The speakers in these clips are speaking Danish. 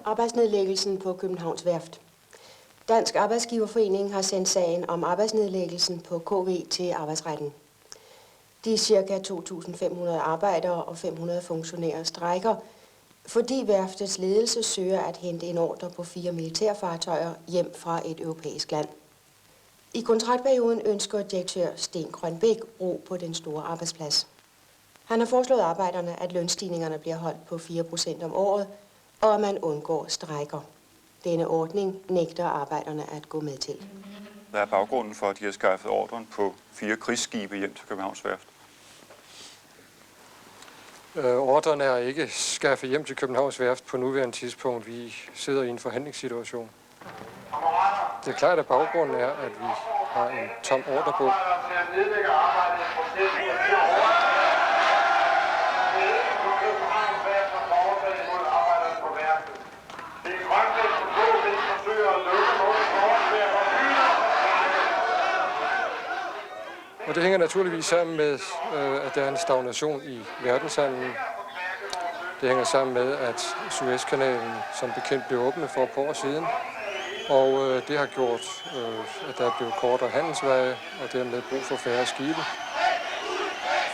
Arbejdsnedlæggelsen på Københavns Værft. Dansk Arbejdsgiverforening har sendt sagen om arbejdsnedlæggelsen på KV til arbejdsretten. De ca. 2.500 arbejdere og 500 funktionærer strejker, fordi værftets ledelse søger at hente en ordre på 4 militærfartøjer hjem fra et europæisk land. I kontraktperioden ønsker direktør Sten Grønbæk ro på den store arbejdsplads. Han har foreslået arbejderne, at lønstigningerne bliver holdt på 4% om året, og at man undgår strejker. Denne ordning nægter arbejderne at gå med til. Hvad er baggrunden for, at de har skaffet ordren på 4 krigsskibe hjem til Københavns Værft? Ordren er ikke skaffet hjem til Københavns Værft på nuværende tidspunkt. Vi sidder i en forhandlingssituation. Det er klart, at baggrunden er, at vi har en tom ordrebog. Og det hænger naturligvis sammen med, at der er en stagnation i verdenshandlen. Det hænger sammen med, at Suezkanalen som bekendt blev åbnet for et par år siden. Og det har gjort, at der er blevet kortere handelsveje og dermed brug for færre skibe.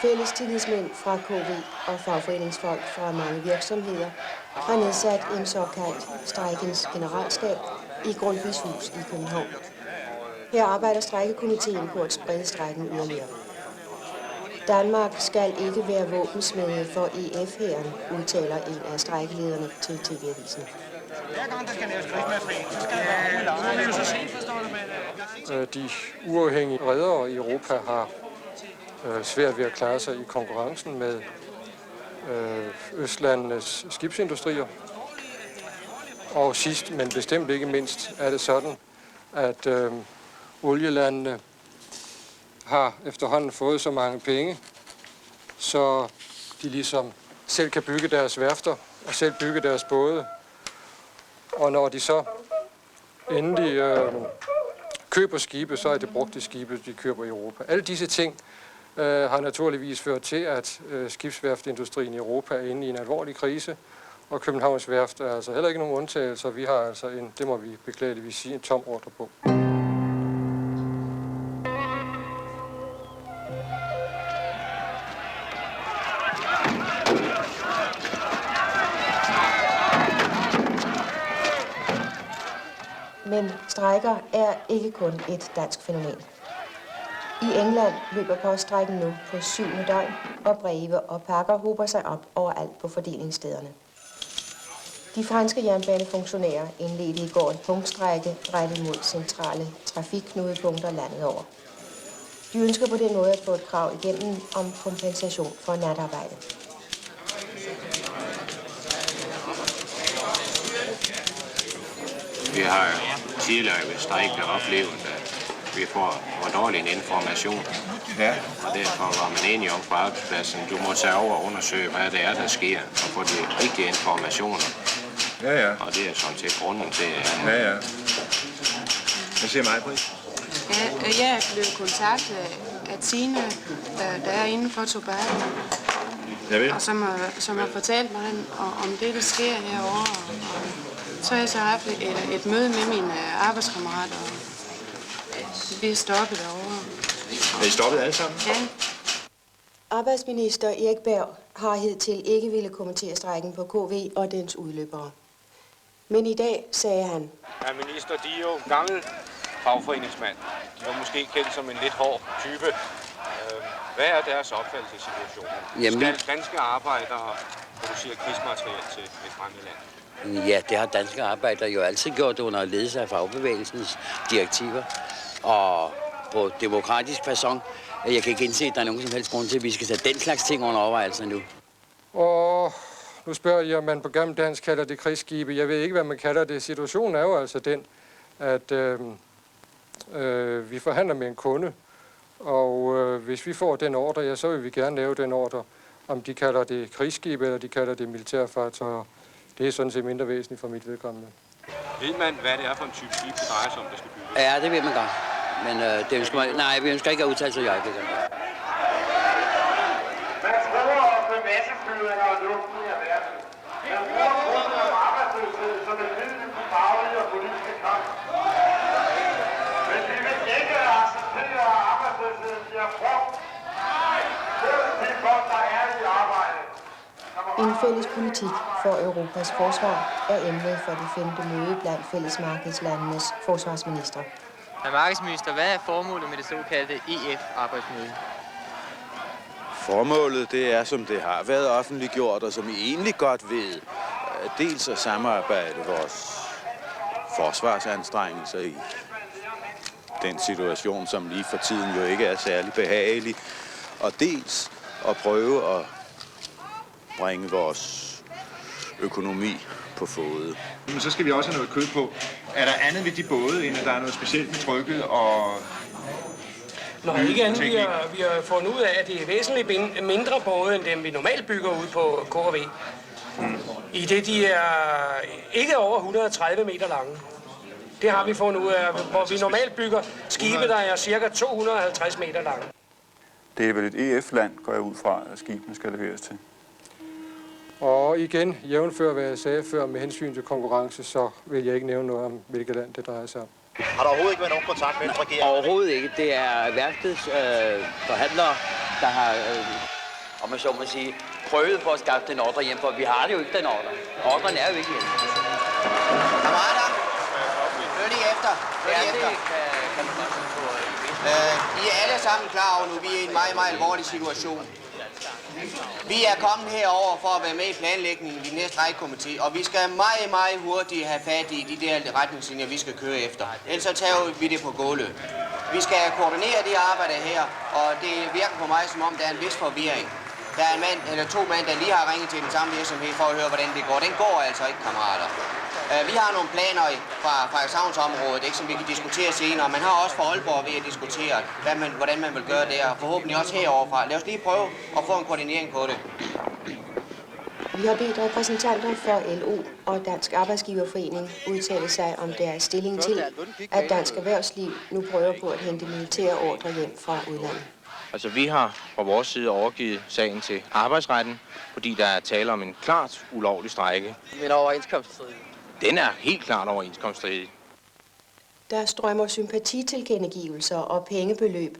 Fælles tillidsmænd fra KV og fagforeningsfolk fra mange virksomheder har nedsat en såkaldt strejkens generalstab i Grundtvigs Hus i København. Her arbejder strejkekomiteen på at sprede strejken yderligere. Danmark skal ikke være våbensmede for EF-hæren, udtaler en af strejkelederne til TV-avisen. De uafhængige redere i Europa har svært ved at klare sig i konkurrencen med Østlandenes skibsindustrier. Og sidst, men bestemt ikke mindst, er det sådan, at olielandene har efterhånden fået så mange penge, så de ligesom selv kan bygge deres værfter og selv bygge deres både. Og når de så endelig køber skibe, så er det brugte skibe, de køber i Europa. Alle disse ting har naturligvis ført til, at skibsværftindustrien i Europa er inde i en alvorlig krise, og Københavns Værft er altså heller ikke nogen undtagelser. Vi har altså det må vi beklageligvis sige, en tom ordre på. Men strejker er ikke kun et dansk fænomen. I England løber poststrejken nu på 7. døgn, og breve og pakker hober sig op overalt på fordelingsstederne. De franske jernbanefunktionærer indledte i går en punktstrejke rettet mod centrale trafikknudepunkter landet over. De ønsker på den måde at få et krav igennem om kompensation for natarbejde. Vi har tidligere ved strejke oplevet, at vi får dårlig en information. Ja. Og derfor var man enige om på arbejdspladsen, du må tage over og undersøge, hvad det er, der sker, og få de rigtige informationer. Ja. Og det er sådan set grunden til, Ja. Hvad siger mig, Britt? Ja, jeg er blevet kontaktet af Tine, der er inden for tobakken. Og som har fortalt mig om det, der sker herovre. Og så har jeg så haft et møde med mine arbejdskammerater, og vi er stoppet derovre. Er I stoppet alle sammen? Ja. Arbejdsminister Erik Berg har hidtil ikke ville kommentere strejken på KV og dens udløbere. Men i dag sagde han: Ja, minister, de er jo gammel fagforeningsmand. De var måske kendt som en lidt hård type. Hvad er deres opfattelse af situationen? Skal danske arbejdere producere krigsmateriel til et fremmed land? Ja, det har danske arbejdere jo altid gjort under ledelse af fagbevægelsens direktiver. Og på demokratisk facon. Jeg kan ikke indse, at der er nogen som helst grund til, at vi skal sætte den slags ting under overvejelser nu. Og nu spørger jeg, om man på gammel dansk kalder det krigsskibe. Jeg ved ikke, hvad man kalder det. Situationen er jo altså den, at vi forhandler med en kunde. Og hvis vi får den ordre, ja, så vil vi gerne lave den ordre. Om de kalder det krigsskib, eller de kalder det militærfartøjer, det er sådan set mindre væsentligt for mit vedkommende. Ved man, hvad det er for en type skib, det drejer sig om, der skal bygges? Ja, det ved man godt. Men vi ønsker ikke at udtale sig i øjeblikket. Man tror på masseflyvninger og luften i erhvervet. Man bruger grundet om arbejdsløshed som fælles politik for Europas forsvar er emnet for det 5. møde blandt fællesmarkedslandenes forsvarsministre. Herr markedsminister, hvad er formålet med det såkaldte EF-arbejdsmøde? Formålet det er, som det har været offentliggjort, og som I egentlig godt ved, dels at samarbejde vores forsvarsanstrengelser i den situation, som lige for tiden jo ikke er særlig behagelig, og dels at prøve at bringe vores økonomi på fode. Men så skal vi også have noget kød på. Er der andet ved de både, end at der er noget specielt med trykket og... Nå, ikke andet. Vi har fundet ud af, at det er væsentligt mindre både, end dem vi normalt bygger ud på KV. I det de er ikke over 130 meter lange. Det har vi fundet ud af, hvor vi normalt bygger skibe, der er cirka 250 meter lange. Det er vel et EF-land, går jeg ud fra, at skibene skal leveres til. Og igen, jævnfør hvad jeg sagde før med hensyn til konkurrence, så vil jeg ikke nævne noget om, hvilket land det drejer sig om. Har der overhovedet ikke været nogen kontakt med regeringen? Overhovedet ikke. Det er værftets forhandlere, der har, om man så må sige, prøvet på at skaffe den ordre hjem, for vi har det jo ikke, den ordre. Ordren er jo ikke hjemme. Kammerater, hør lige efter. Kan man godt få I er alle sammen klar over nu, vi er i en meget, meget alvorlig situation. Vi er kommet herover for at være med i planlægningen i den her strejkkomité, og vi skal meget, meget hurtigt have fat i de der retningslinjer, vi skal køre efter. Ellers så tager vi det på gulvet. Vi skal koordinere de arbejder her, og det virker på mig, som om der er en vis forvirring. Der er en mand, eller 2 mænd, der lige har ringet til den samme virksomhed for at høre, hvordan det går. Den går altså ikke, kammerater. Vi har nogle planer fra Frederikshavnsområdet, ikke, som vi kan diskutere senere. Man har også for Aalborg ved at diskutere, hvordan man vil gøre det, og forhåbentlig også heroverfra. Lad os lige prøve at få en koordinering på det. Vi har bedt repræsentanter for LO og Dansk Arbejdsgiverforening udtale sig om deres stilling til, at dansk erhvervsliv nu prøver på at hente militære ordre hjem fra udlandet. Altså, vi har fra vores side overgivet sagen til arbejdsretten, fordi der er tale om en klart ulovlig strejke. Men overenskomststridig? Den er helt klart overenskomststridig. Der strømmer sympatitilkendegivelser og pengebeløb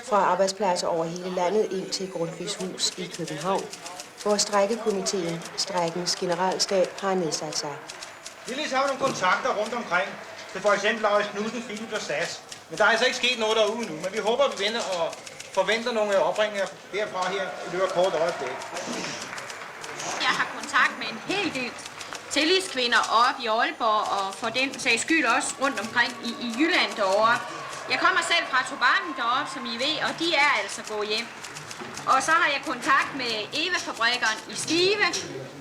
fra arbejdspladser over hele landet ind til Grundtvigs Hus i København, hvor strejkekomiteen, strejkens generalstab, har nedsat sig. Vi lige har nogle kontakter rundt omkring, til for eksempel Lars Knudsen, Philip og SAS. Men der er altså ikke sket noget derude nu, men vi håber, vi vinder og forventer nogle opringninger derfra her i løbet af kort øjeblik. Jeg har kontakt med en hel del tillidskvinder oppe i Aalborg, og for den sags skyld også rundt omkring i Jylland derovre. Jeg kommer selv fra Tobakken deroppe, som I ved, og de er altså gået hjem. Og så har jeg kontakt med Eva-fabrikkeren i Skive,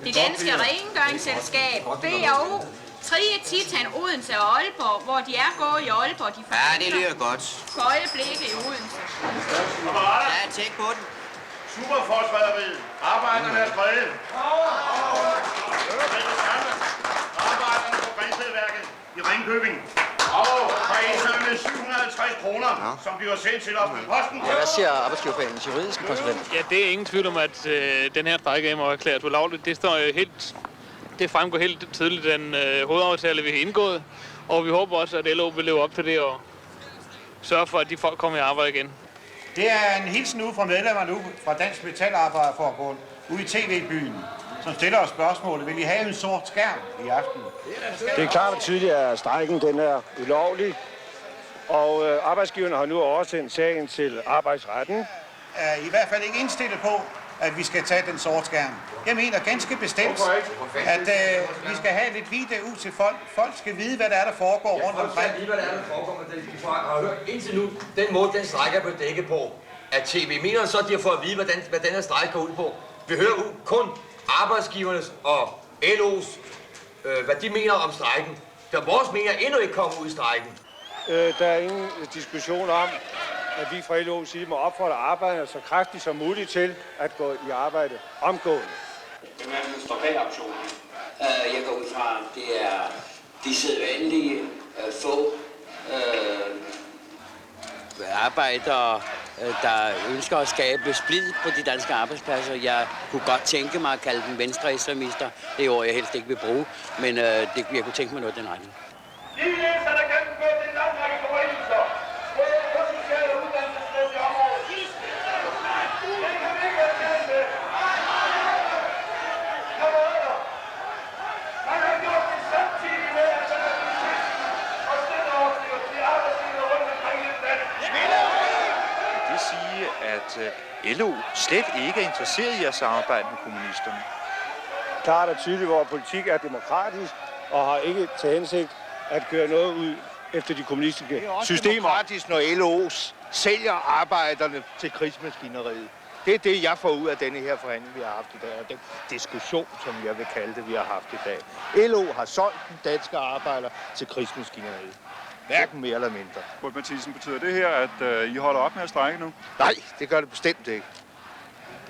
det danske rengøringsselskab, B&O, Trie, Titan, Odense og Aalborg, hvor de er gået i Aalborg. De ja, det lyder godt. For øjeblikket i Odense. Ja, tjek på den. Superforsvaderiet. Arbejderne er skrevet. Arbejderne på Grænsvedværket i Ringkøbing. Og har indsamlet 750 kroner, som bliver sendt til os med posten. Ja, hvad siger Arbejdsgiverforeningens juridiske konsulent? Ja, det er ingen tvivl om, at den her strejke er erklæret ulovligt. Det fremgår helt tydeligt den hovedaftale, vi har indgået. Og vi håber også, at LO vil leve op til det og sørge for, at de folk kommer i arbejde igen. Det er en hilsen ude fra medlemmerne nu fra Dansk Metalarbejderforbund ude i TV-byen, som stiller os spørgsmålet: vil I have en sort skærm i aften? Det er klart og tydeligt, at strejken den er ulovlig, og arbejdsgiverne har nu oversendt sagen til arbejdsretten. Er I hvert fald ikke indstillet på, at vi skal tage den sort skærm? Jeg mener ganske bestemt, at vi skal have lidt video ud til folk. Folk skal vide, hvad der er, der foregår rundt omkring. Folk skal vide, hvad der er, der foregår, men de har hørt indtil nu, den måde, den strejke er blevet dækket på, at TV. Mener så, at de har fået at vide, hvad den her strejke går ud på? Vi hører kun arbejdsgivernes og LO's, hvad de mener om strejken. Der vores mener endnu ikke kommet ud i strejken. Der er ingen diskussion om, at vi fra LO's side må opfordre arbejderne så kraftigt som muligt til at gå i arbejde omgående. Hvem er det, der står bag aktionen? Jeg går ud fra, det er de sædvanlige få arbejdere, der ønsker at skabe splid på de danske arbejdspladser. Jeg kunne godt tænke mig at kalde dem venstre islamister. Det er ord, jeg helst ikke vil bruge, men jeg kunne tænke mig noget i den retning. Ligeledes er der gennemført en lang række forringelser på sociale og uddannelsesmæssige områder. Den kan vi ikke være tjent med. at LO slet ikke er interesseret i at samarbejde med kommunisterne. Klart og tydeligt, hvor politik er demokratisk og har ikke til hensigt at køre noget ud efter de kommunistiske systemer. Det er demokratisk, når LO sælger arbejderne til krigsmaskineriet. Det er det, jeg får ud af denne her forhandling, vi har haft i dag, og den diskussion, som jeg vil kalde det, vi har haft i dag. LO har solgt den danske arbejder til krigsmaskineriet. Hverken mere eller mindre. Kurt Mathisen, betyder det her, at I holder op med at strejke nu? Nej, det gør det bestemt ikke.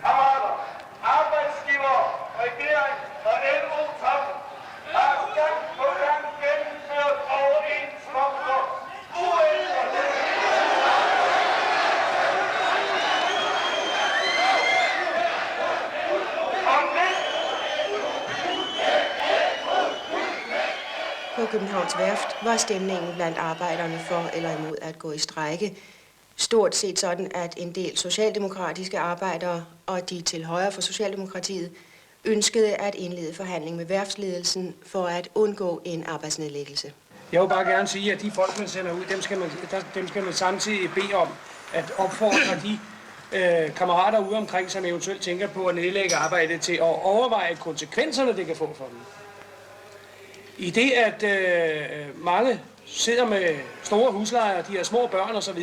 Kammerater, arbejdsgiver, regering og LO-toppen har gang på gang gennemført overenskomster uændret. På Københavns Værft var stemningen blandt arbejderne for eller imod at gå i strejke. Stort set sådan, at en del socialdemokratiske arbejdere og de til højre for Socialdemokratiet ønskede at indlede forhandling med værftsledelsen for at undgå en arbejdsnedlæggelse. Jeg vil bare gerne sige, at de folk, man sender ud, dem skal man samtidig bede om at opfordre de kammerater ude omkring, som eventuelt tænker på at nedlægge arbejdet, til at overveje konsekvenserne, det kan få for dem. I det, at mange sidder med store huslejer, de har små børn osv.,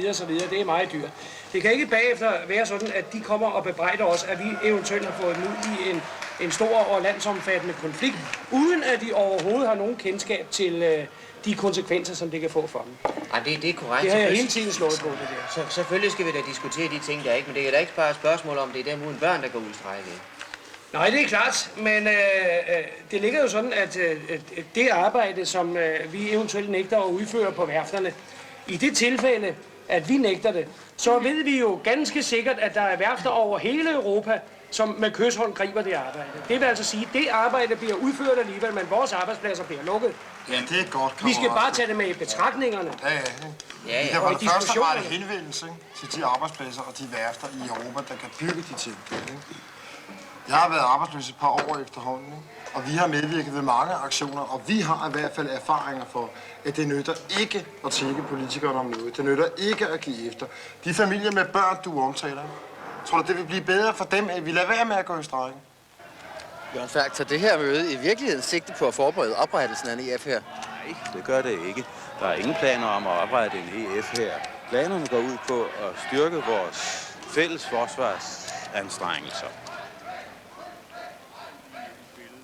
det er meget dyrt. Det kan ikke bagefter være sådan, at de kommer og bebrejder os, at vi eventuelt har fået ud i en stor og landsomfattende konflikt, uden at de overhovedet har nogen kendskab til de konsekvenser, som det kan få for dem. Ja, det er korrekt. Det har jeg hele tiden slået på, det der. Så selvfølgelig skal vi da diskutere de ting, der ikke, men det er da ikke bare et spørgsmål om, det er dem uden børn, der går ud i strejke. Nej, det er klart, men det ligger jo sådan, at det arbejde, som vi eventuelt nægter at udføre på værfterne, i det tilfælde, at vi nægter det, så ved vi jo ganske sikkert, at der er værfter over hele Europa, som med kyshånd griber det arbejde. Det vil altså sige, at det arbejde bliver udført alligevel, men vores arbejdspladser bliver lukket. Ja, det er godt, Vi skal bare tage det med i betragtningerne. Ja. Vi kan for det første rette henvendelse til de arbejdspladser og de værfter i Europa, der kan bygge de ting. Jeg har været arbejdsløs et par år efterhånden, ikke? Og vi har medvirket ved mange aktioner, og vi har i hvert fald erfaringer for, at det nytter ikke at tække politikerne om noget. Det nytter ikke at give efter. De familier med børn, du omtaler, tror du, det vil blive bedre for dem, at vi lader være med at gå i strejke? Jørgen Falk, tager det her møde i virkeligheden sigte på at forberede oprettelsen af en EF her? Nej, det gør det ikke. Der er ingen planer om at oprette en EF her. Planerne går ud på at styrke vores fælles forsvarsanstrengelser.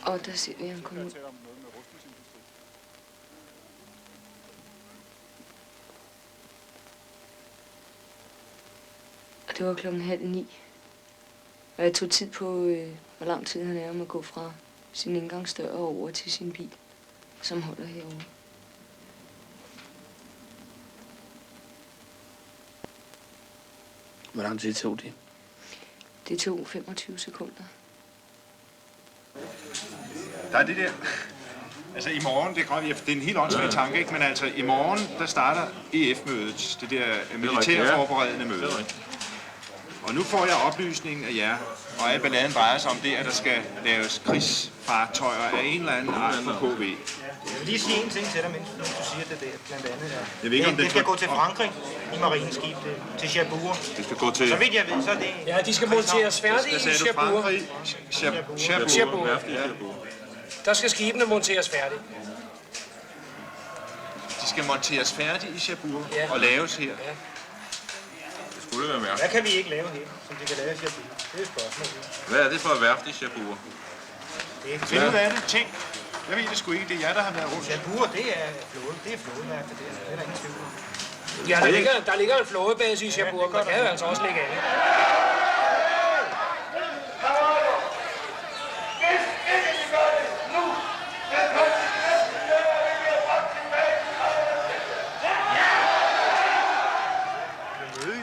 Og der ser vi, han kommer ud. Og det var 8:30. Og jeg tog tid på, hvor lang tid han er om at gå fra sin indgangsdør og over til sin bil, som holder herovre. Hvor lang tid tog det? Det tog 25 sekunder. Der er det der. Altså i morgen, det er en helt åndssvagt tanke, ikke? Men altså i morgen, der starter EF-mødet, det der militærforberedende møde. Og nu får jeg oplysningen af jer, og al balladen drejer sig om det, at der skal laves krigsfartøjer af en eller anden art for KV. Jeg vil lige sige en ting til dig, mens du siger det der, blandt andet. Jeg ved ikke, om det skal gå til Frankrig i marineskib, til Cherbourg. Det skal gå til... Så vidt jeg ved, så er det... Ja, de skal monteres færdigt i Cherbourg. Cherbourg. Der skal skibene monteres færdigt. De skal monteres færdigt i Cherbourg og laves her. Ja. Det skulle være mærkeligt. Hvad kan vi ikke lave her, som de kan lave i Cherbourg? Det er et spørgsmål. Hvad er det for at værft i Cherbourg? Find ud af det. Tænk. Jeg ved det sgu ikke. Det er jer, der har været rundt. Cherbourg, det er flådeværk, det er der ingen tvivl om. Ja, der ligger en flådebase i Cherbourg, men der kan jo altså også ligge andet.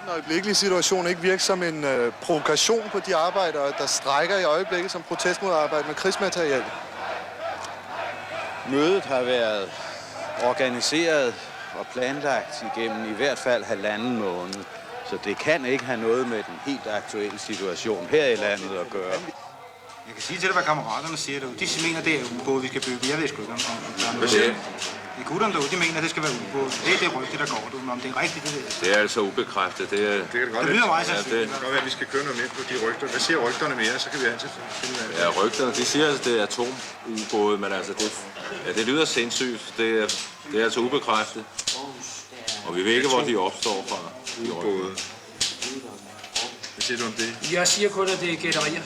Øjeblikkelige situation ikke virke som en provokation på de arbejdere, der strejker i øjeblikket som protest mod arbejde med krigsmateriel? Mødet har været organiseret og planlagt igennem i hvert fald 1,5 måned. Så det kan ikke have noget med den helt aktuelle situation her i landet at gøre. Jeg kan sige til dig, hvad kammeraterne siger derude. De mener, det er ubåde, vi skal bygge. Jeg ved sgu ikke, om der er noget. Det er gutterne derude, de mener, at det skal være ubåd. Det er det rygte, der går derude, om det er rigtigt, det ved jeg. Det er altså ubekræftet. Det kan det godt Det lyder meget sandsynligt. Det kan godt være, at vi skal køre noget mere på de rygter. Hvad siger rygterne mere, så kan vi altid finde ud af det. Ja, rygterne, de siger, at det er atomubåde, men altså, det lyder sindssygt. Det er altså ubekræftet. Og vi ved ikke, hvor de opstår fra. Ubåde. Hvad siger du om det? Jeg siger kun, at det er gætterier.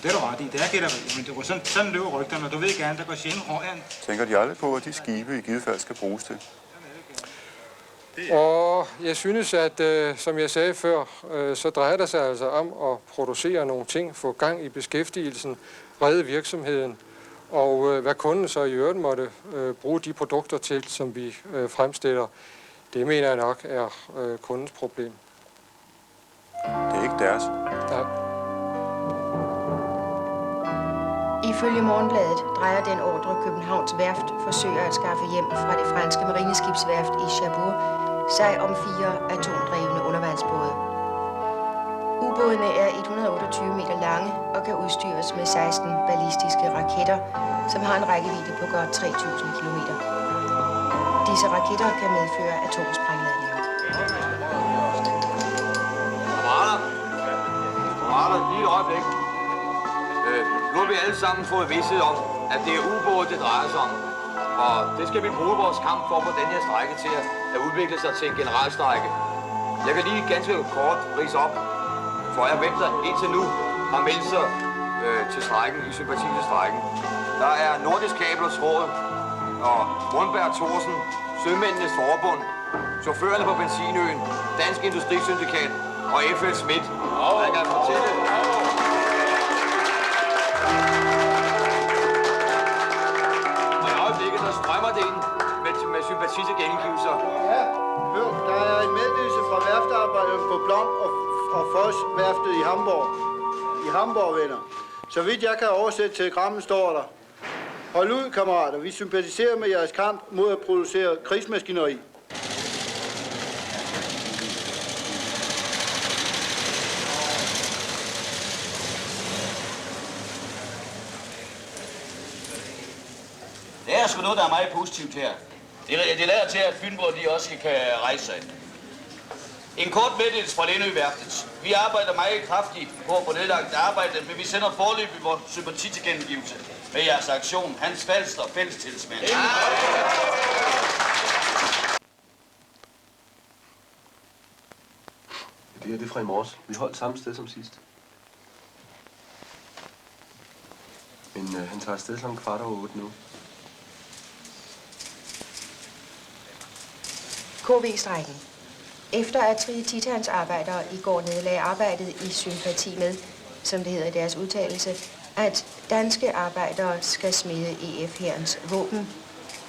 Det er du ret i, det er gætterier, men det var sådan løber rygterne, og du ved gerne, der går sjældent røg. Tænker de aldrig på, at de skibe i givet fald skal bruges til? Og jeg synes, at som jeg sagde før, så drejer det sig altså om at producere nogle ting, få gang i beskæftigelsen, redde virksomheden, og hvad kunden så i øvrigt måtte bruge de produkter til, som vi fremstiller, det mener jeg nok er kundens problem. Det er ikke deres. Nej. Ifølge Morgenbladet drejer den ordre Københavns Værft forsøger at skaffe hjem fra det franske marineskibsværft i Cherbourg sig om 4 atomdrevne undervandsbåde. Ubådene er 128 meter lange og kan udstyres med 16 ballistiske raketter, som har en rækkevidde på godt 3.000 km. Disse raketter kan medføre atomsprængladninger. Kammerater, lige et øjeblik. Nu har vi alle sammen fået vidsthed om, at det er ubåde, det drejer sig om. Og det skal vi bruge vores kamp for på den her strejke til at udvikle sig til en generalstrejke. Jeg kan lige ganske kort ridse op, for jeg hvem der indtil nu har meldt sig til strejken, i sympati til strejken. Der er Nordisk Kablers Råd og Mundberg Thorsen, Sømændenes Forbund, chaufførerne på Benzinøen, Dansk Industrisyndikat og F.L. Schmidt. Jeg kan fortælle. Og i øjeblikket, der strømmer det ind med sympati til gengivelser. Ja, hør, der er en meddelelse fra værftarbejderne på Blom og Foss værftet i Hamburg. I Hamburg, venner. Så vidt jeg kan oversætte telegrammen, står der: hold ud, kammerater. Vi sympatiserer med jeres kamp mod at producere krigsmaskineri. Det er sgu noget, der er meget positivt her. Det lader til, at Fynborg de også kan rejse sig. En kort meddelelse fra Lindø-værftet. Vi arbejder meget kraftigt på at få nedlagt arbejdet, men vi sender foreløbig vores sympati til gengivelse med jeres aktion. Hans Falster, fællestilsmand. Det her det er fra i morges. Vi holdt samme sted som sidst. Men han tager afsted kl. 7:15 nu. KV-strejken. Efter at Tritans arbejdere i går nedlagde arbejdet i sympati med, som det hedder i deres udtalelse, at danske arbejdere skal smide EF-hærens våben,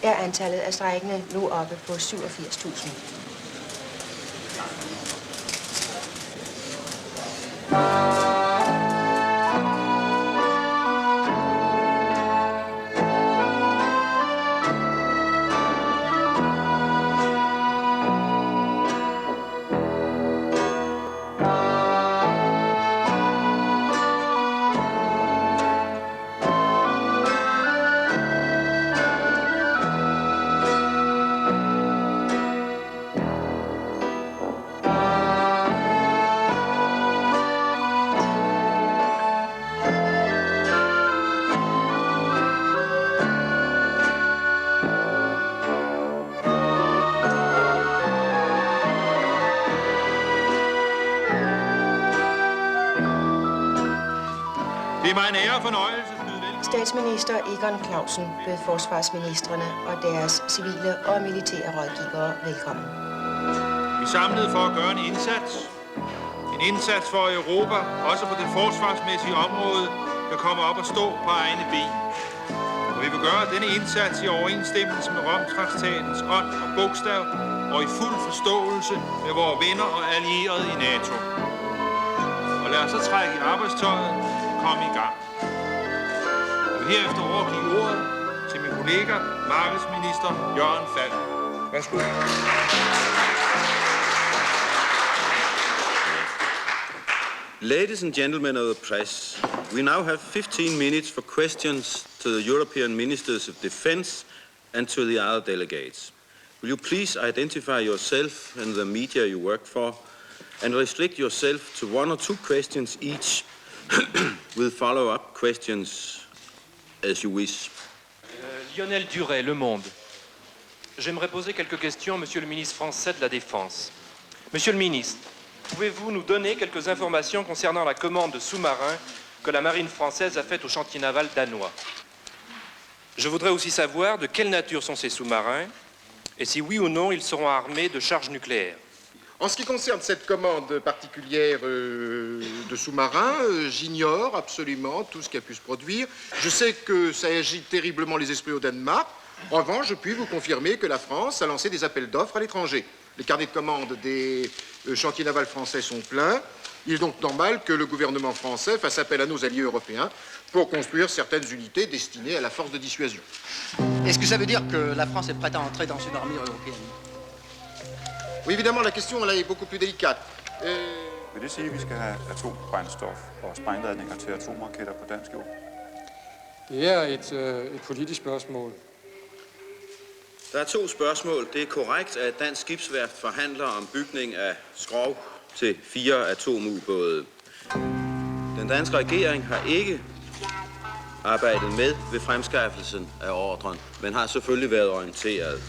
er antallet af strejkende nu oppe på 87.000. Det er mig en ære og fornøjelse. Statsminister Egon Clausen bød forsvarsministrene og deres civile og militære rådgivere velkommen. Vi er samlet for at gøre en indsats. En indsats for at Europa, også på det forsvarsmæssige område, kan komme op og stå på egne ben. Og vi vil gøre denne indsats i overensstemmelse med Romtraktatens ånd og bogstav og i fuld forståelse med vores venner og allierede i NATO. Og lad os så trække i arbejdstøjet og komme i gang. Og herefter overgive ordet til min kollega, markedsminister Jørgen Falk. Værsgo. Ladies and gentlemen of the press, we now have 15 minutes for questions to the European Ministers of Defence and to the other delegates. Will you please identify yourself and the media you work for, and restrict yourself to 1 or 2 questions each, with follow-up questions as you wish. Lionel Duret, Le Monde. J'aimerais poser quelques questions au Monsieur le ministre français de la Défense. Monsieur le ministre, pouvez-vous nous donner quelques informations concernant la commande de sous-marins que la marine française a faite au chantier naval danois? Je voudrais aussi savoir de quelle nature sont ces sous-marins et si oui ou non ils seront armés de charges nucléaires. En ce qui concerne cette commande particulière de sous-marins, j'ignore absolument tout ce qui a pu se produire. Je sais que ça agite terriblement les esprits au Danemark. En revanche, je puis vous confirmer que la France a lancé des appels d'offres à l'étranger. Les carnets de commandes des chantiers navals français sont pleins. Il est donc normal que le gouvernement français fasse appel à nos alliés européens pour construire certaines unités destinées à la force de dissuasion. Est-ce que ça veut dire que la France est prête à entrer dans une armée européenne? Oui, évidemment, la question là est beaucoup plus délicate. Vil det sige, at vi skal have atombrændstof og sprængladninger til atomraketter på dansk jord? Det er et politisk spørgsmål. Der er 2 spørgsmål. Det er korrekt, at Dansk Skibsværft forhandler om bygning af skrov til 4 atomubåde. Den danske regering har ikke arbejdet med ved fremskaffelsen af ordren, men har selvfølgelig været orienteret.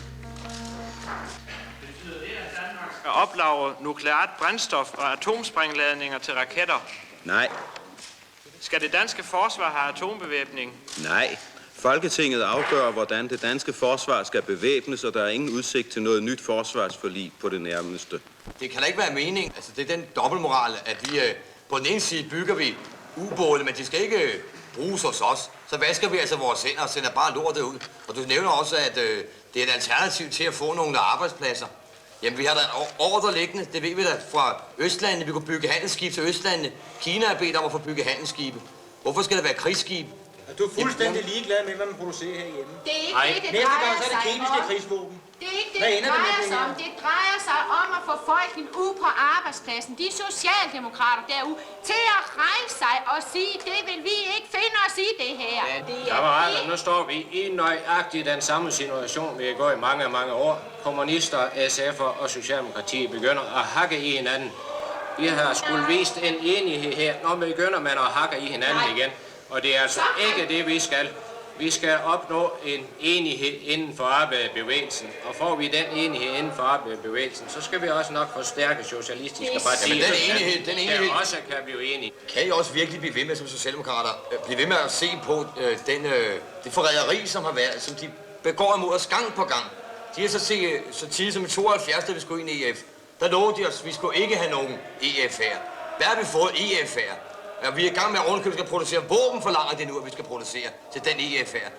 At oplagre nukleart brændstof og atomsprængladninger til raketter? Nej. Skal det danske forsvar have atombevæbning? Nej. Folketinget afgør, hvordan det danske forsvar skal bevæbnes, og der er ingen udsigt til noget nyt forsvarsforlig på det nærmeste. Det kan da ikke være meningen. Altså, det er den dobbeltmoral, at vi på den ene side bygger vi ubåde, men de skal ikke bruges hos os. Så vasker vi altså vores hænder og sender bare lortet ud. Og du nævner også, at det er et alternativ til at få nogle arbejdspladser. Jamen, vi har da ordre liggende, det ved vi da, fra Østlandet. Vi kunne bygge handelsskib til Østlandet. Kina er bedt om at få bygget handelsskibe. Hvorfor skal der være krigsskib? Du er fuldstændig ligeglad med, hvad man producerer herhjemme. Det er ikke det, det drejer sig om. Kemiske krigsvåben. Det er ikke det, det drejer sig om. Det drejer sig om at få folk ud på arbejdspladsen, de socialdemokrater derude, til at rejse sig og sige, det vil vi ikke finde os i det her. Kammerater, nu står vi i nøjagtigt den samme situation, vi har gået i mange år. Kommunister, SF'er og Socialdemokratiet begynder at hakke i hinanden. Vi har skulle vist en enighed her, når vi begynder man at hakke i hinanden igen. Og det er altså ikke det, vi skal. Vi skal opnå en enighed inden for arbejderbevægelsen. Og får vi den enighed inden for arbejderbevægelsen, så skal vi også nok forstærke socialistiske partier, der også kan blive enige. Kan I også virkelig blive ved med som socialdemokrater, blive ved med at se på det forræderi, som har været, som de begår imod os gang på gang? De har så tidligt som i 72, da vi skulle ind i EF. Der lovede de os, at vi skulle ikke have nogen EF her. Hvad har vi fået EF her? Ja, vi er i gang med at ovenikøbet skal producere våben, forlanger det nu, at vi skal producere til den EF her.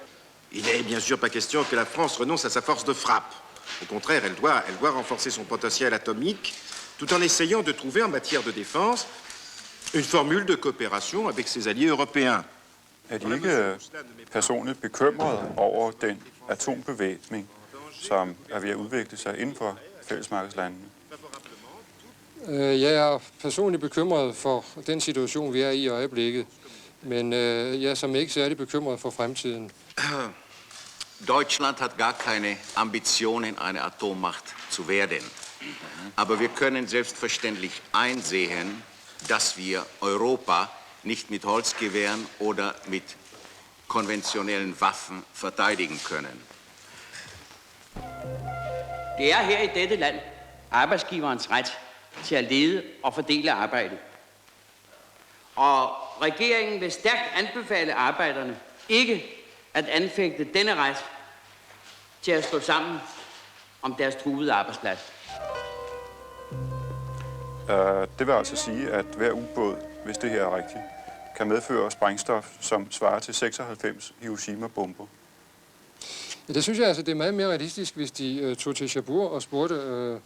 Il n'est bien sûr pas question que la France renonce à sa force de frappe. Au contraire, elle doit renforcer son potentiel atomique, tout en essayant de trouver en matière de défense une formule de coopération avec ses alliés européens. Er de ikke personligt bekymrede over den atombevæbning, som er ved at udvikle sig inden for fællesmarkedslandene? Jeg er personligt bekymret for den situation, vi er i øjeblikket, men jeg er som ikke særlig bekymret for fremtiden. Deutschland hat gar keine Ambitionen, eine Atommacht zu werden. Aber wir können selbstverständlich einsehen, dass wir Europa nicht mit Holzgewehren oder mit konventionellen Waffen verteidigen können. Det er her i dette land arbejdsgiverens ret til at lede og fordele arbejdet. Og regeringen vil stærkt anbefale arbejderne ikke at anfægte denne ret til at stå sammen om deres truede arbejdsplads. Det vil altså sige, at hver ubåd, hvis det her er rigtigt, kan medføre sprængstof, som svarer til 96 Hiroshima-bomber. Ja, det synes jeg altså, det er meget mere realistisk, hvis de tog til Cherbourg og spurgte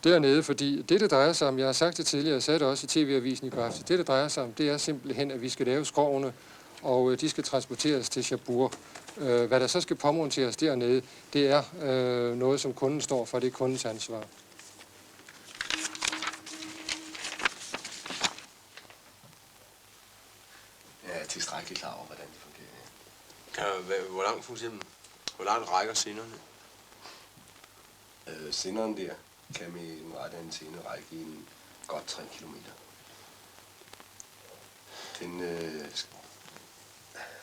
dernede, fordi det drejer sig om, jeg har sagt det tidligere, jeg sagde det også i TV-avisen i går aftes, det drejer sig om, det er simpelthen, at vi skal lave skrovene, og de skal transporteres til Cherbourg. Hvad der så skal påmonteres dernede, det er noget, som kunden står for, det er kundens ansvar. Jeg er tilstrækkeligt klar over, hvordan det fungerer. Hvor langt for eksempel? Hvor langt rækker senderne? Senderen der kan med en rette antenne række i en godt 3 kilometer.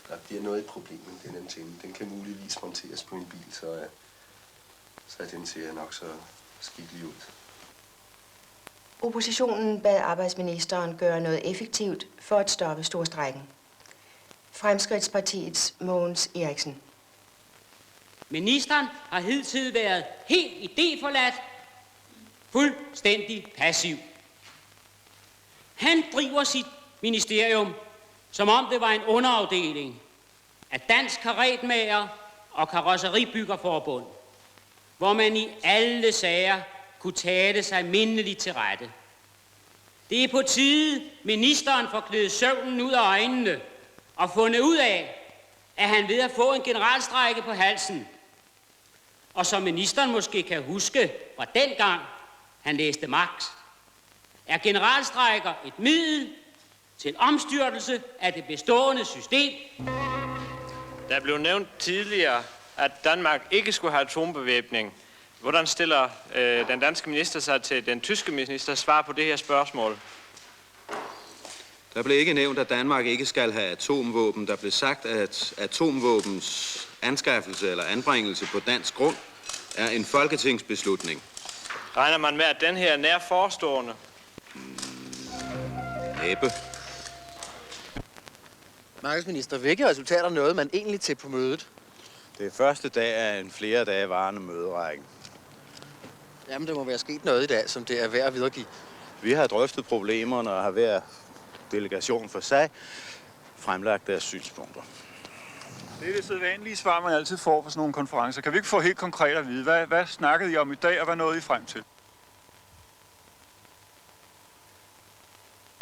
Der bliver noget et problem med den antenne. Den kan muligvis monteres på en bil, så den ser nok så skidt ud. Oppositionen bad arbejdsministeren gøre noget effektivt for at stoppe storstrejken. Fremskridtspartiets Mogens Eriksen. Ministeren har hidtil været helt idéforladt, fuldstændig passiv. Han driver sit ministerium, som om det var en underafdeling af Dansk Karetmager og Karosseribyggerforbund, hvor man i alle sager kunne tale sig mindeligt til rette. Det er på tide, ministeren får klædet søvnen ud af øjnene og fundet ud af, at han ved at få en generalstrejke på halsen. Og som ministeren måske kan huske fra dengang, han læste Marx, er generalstrejker et middel til omstyrtelse af det bestående system. Der blev nævnt tidligere, at Danmark ikke skulle have atombevæbning. Hvordan stiller den danske minister sig til den tyske ministers svar på det her spørgsmål? Der blev ikke nævnt, at Danmark ikke skal have atomvåben. Der blev sagt, at atomvåbens anskaffelse eller anbringelse på dansk grund er en folketingsbeslutning. Regner man med, at den her er nær forestående? Næppe. Markedsminister, hvilke resultater nåede man egentlig til på mødet? Det er første dag af en flere dage varende møderække. Jamen, der må være sket noget i dag, som det er værd at videregive. Vi har drøftet problemerne og har hver delegation for sig fremlagt deres synspunkter. Det er det sædvanlige svar, man altid får på sådan nogle konferencer. Kan vi ikke få helt konkret at vide, hvad snakkede I om i dag, og hvad nåede I frem til?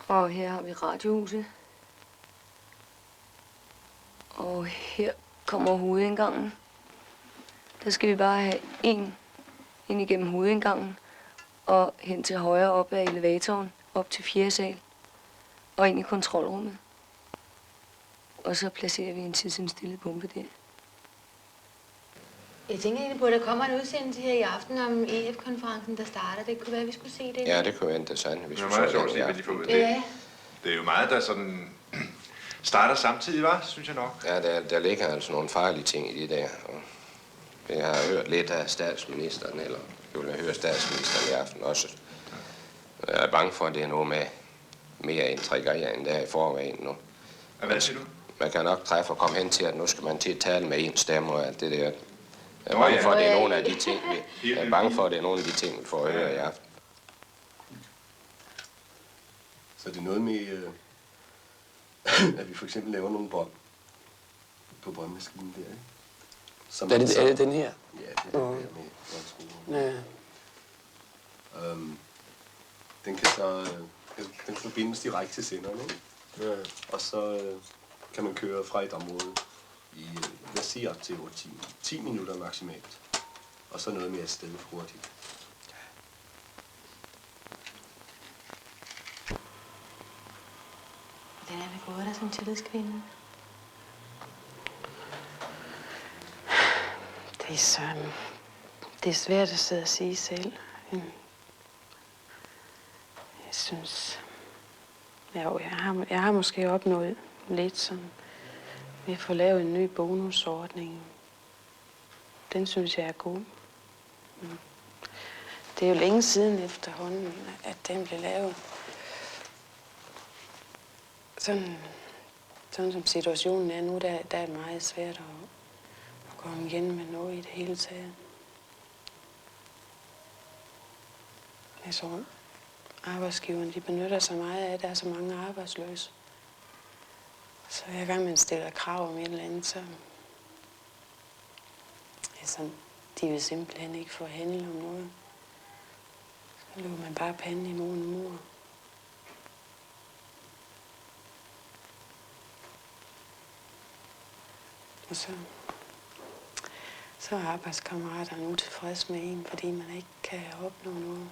Og her har vi radiohuset. Og her kommer hovedindgangen. Der skal vi bare have en ind igennem hovedindgangen og hen til højre op ad elevatoren, op til 4. sal og ind i kontrolrummet. Og så placerer vi en tidsindstillet bombe der. Jeg tænker egentlig på, at der kommer en udsendelse her i aften om EF-konferencen, der starter. Det kunne være, at vi skulle se det. Ja, det kunne være interessant, hvis vi så så det. Ja. Det er jo meget, der sådan starter samtidig, var, synes jeg nok. Ja, der ligger altså nogle farlige ting i det der. Og jeg har hørt lidt af statsministeren, eller jeg vil høre statsministeren i aften også. Jeg er bange for, at det er noget med mere intrigere, end der i forvejen nu. Hvad siger du? Man kan nok træffe og komme hen til, at nu skal man til at tale med en stemme og alt det der. Jeg er bange for, at det er nogle af de ting, vi får at høre i aften. Så det er noget med, at vi for eksempel laver nogle bånd på båndmaskinen der, ikke? Som Er det den her? Ja, det er den her med båndskolen. Ja. Den kan så den forbindes direkte til senderen, ikke? Ja. Og så kan man køre fra et område i, lad os sige, op til 8 timer. 10 minutter maksimalt. Og så noget mere stille hurtigt. Hvordan er det gået der som tillidskvinde? Det er svært at sidde og sige selv. Jeg synes, jeg har måske opnået lidt sådan, ved at få lavet en ny bonusordning. Den synes jeg er god. Det er jo længe siden efterhånden, at den blev lavet. Sådan som situationen er nu, der er det meget svært at komme igen med noget i det hele taget. Jeg tror, arbejdsgiverne de benytter sig meget af, at der er så mange arbejdsløse. Så hver gang man stiller krav om et eller andet, så de vil simpelthen ikke forhandle om noget. Så løber man bare panden i nogen mur. Og så er arbejdskammeraterne utilfreds med en, fordi man ikke kan opnå noget.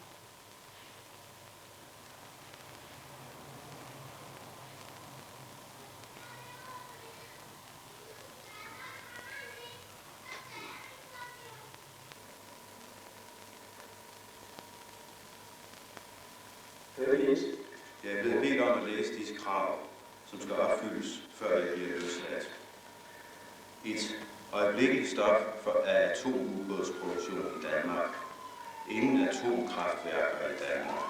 Jeg er blevet bedt om at læse disse krav, som skal opfyldes, før jeg bliver løsladt. 1. Øjeblikkeligt stop af atomubådsproduktion i Danmark. Ingen atomkraftværker i Danmark.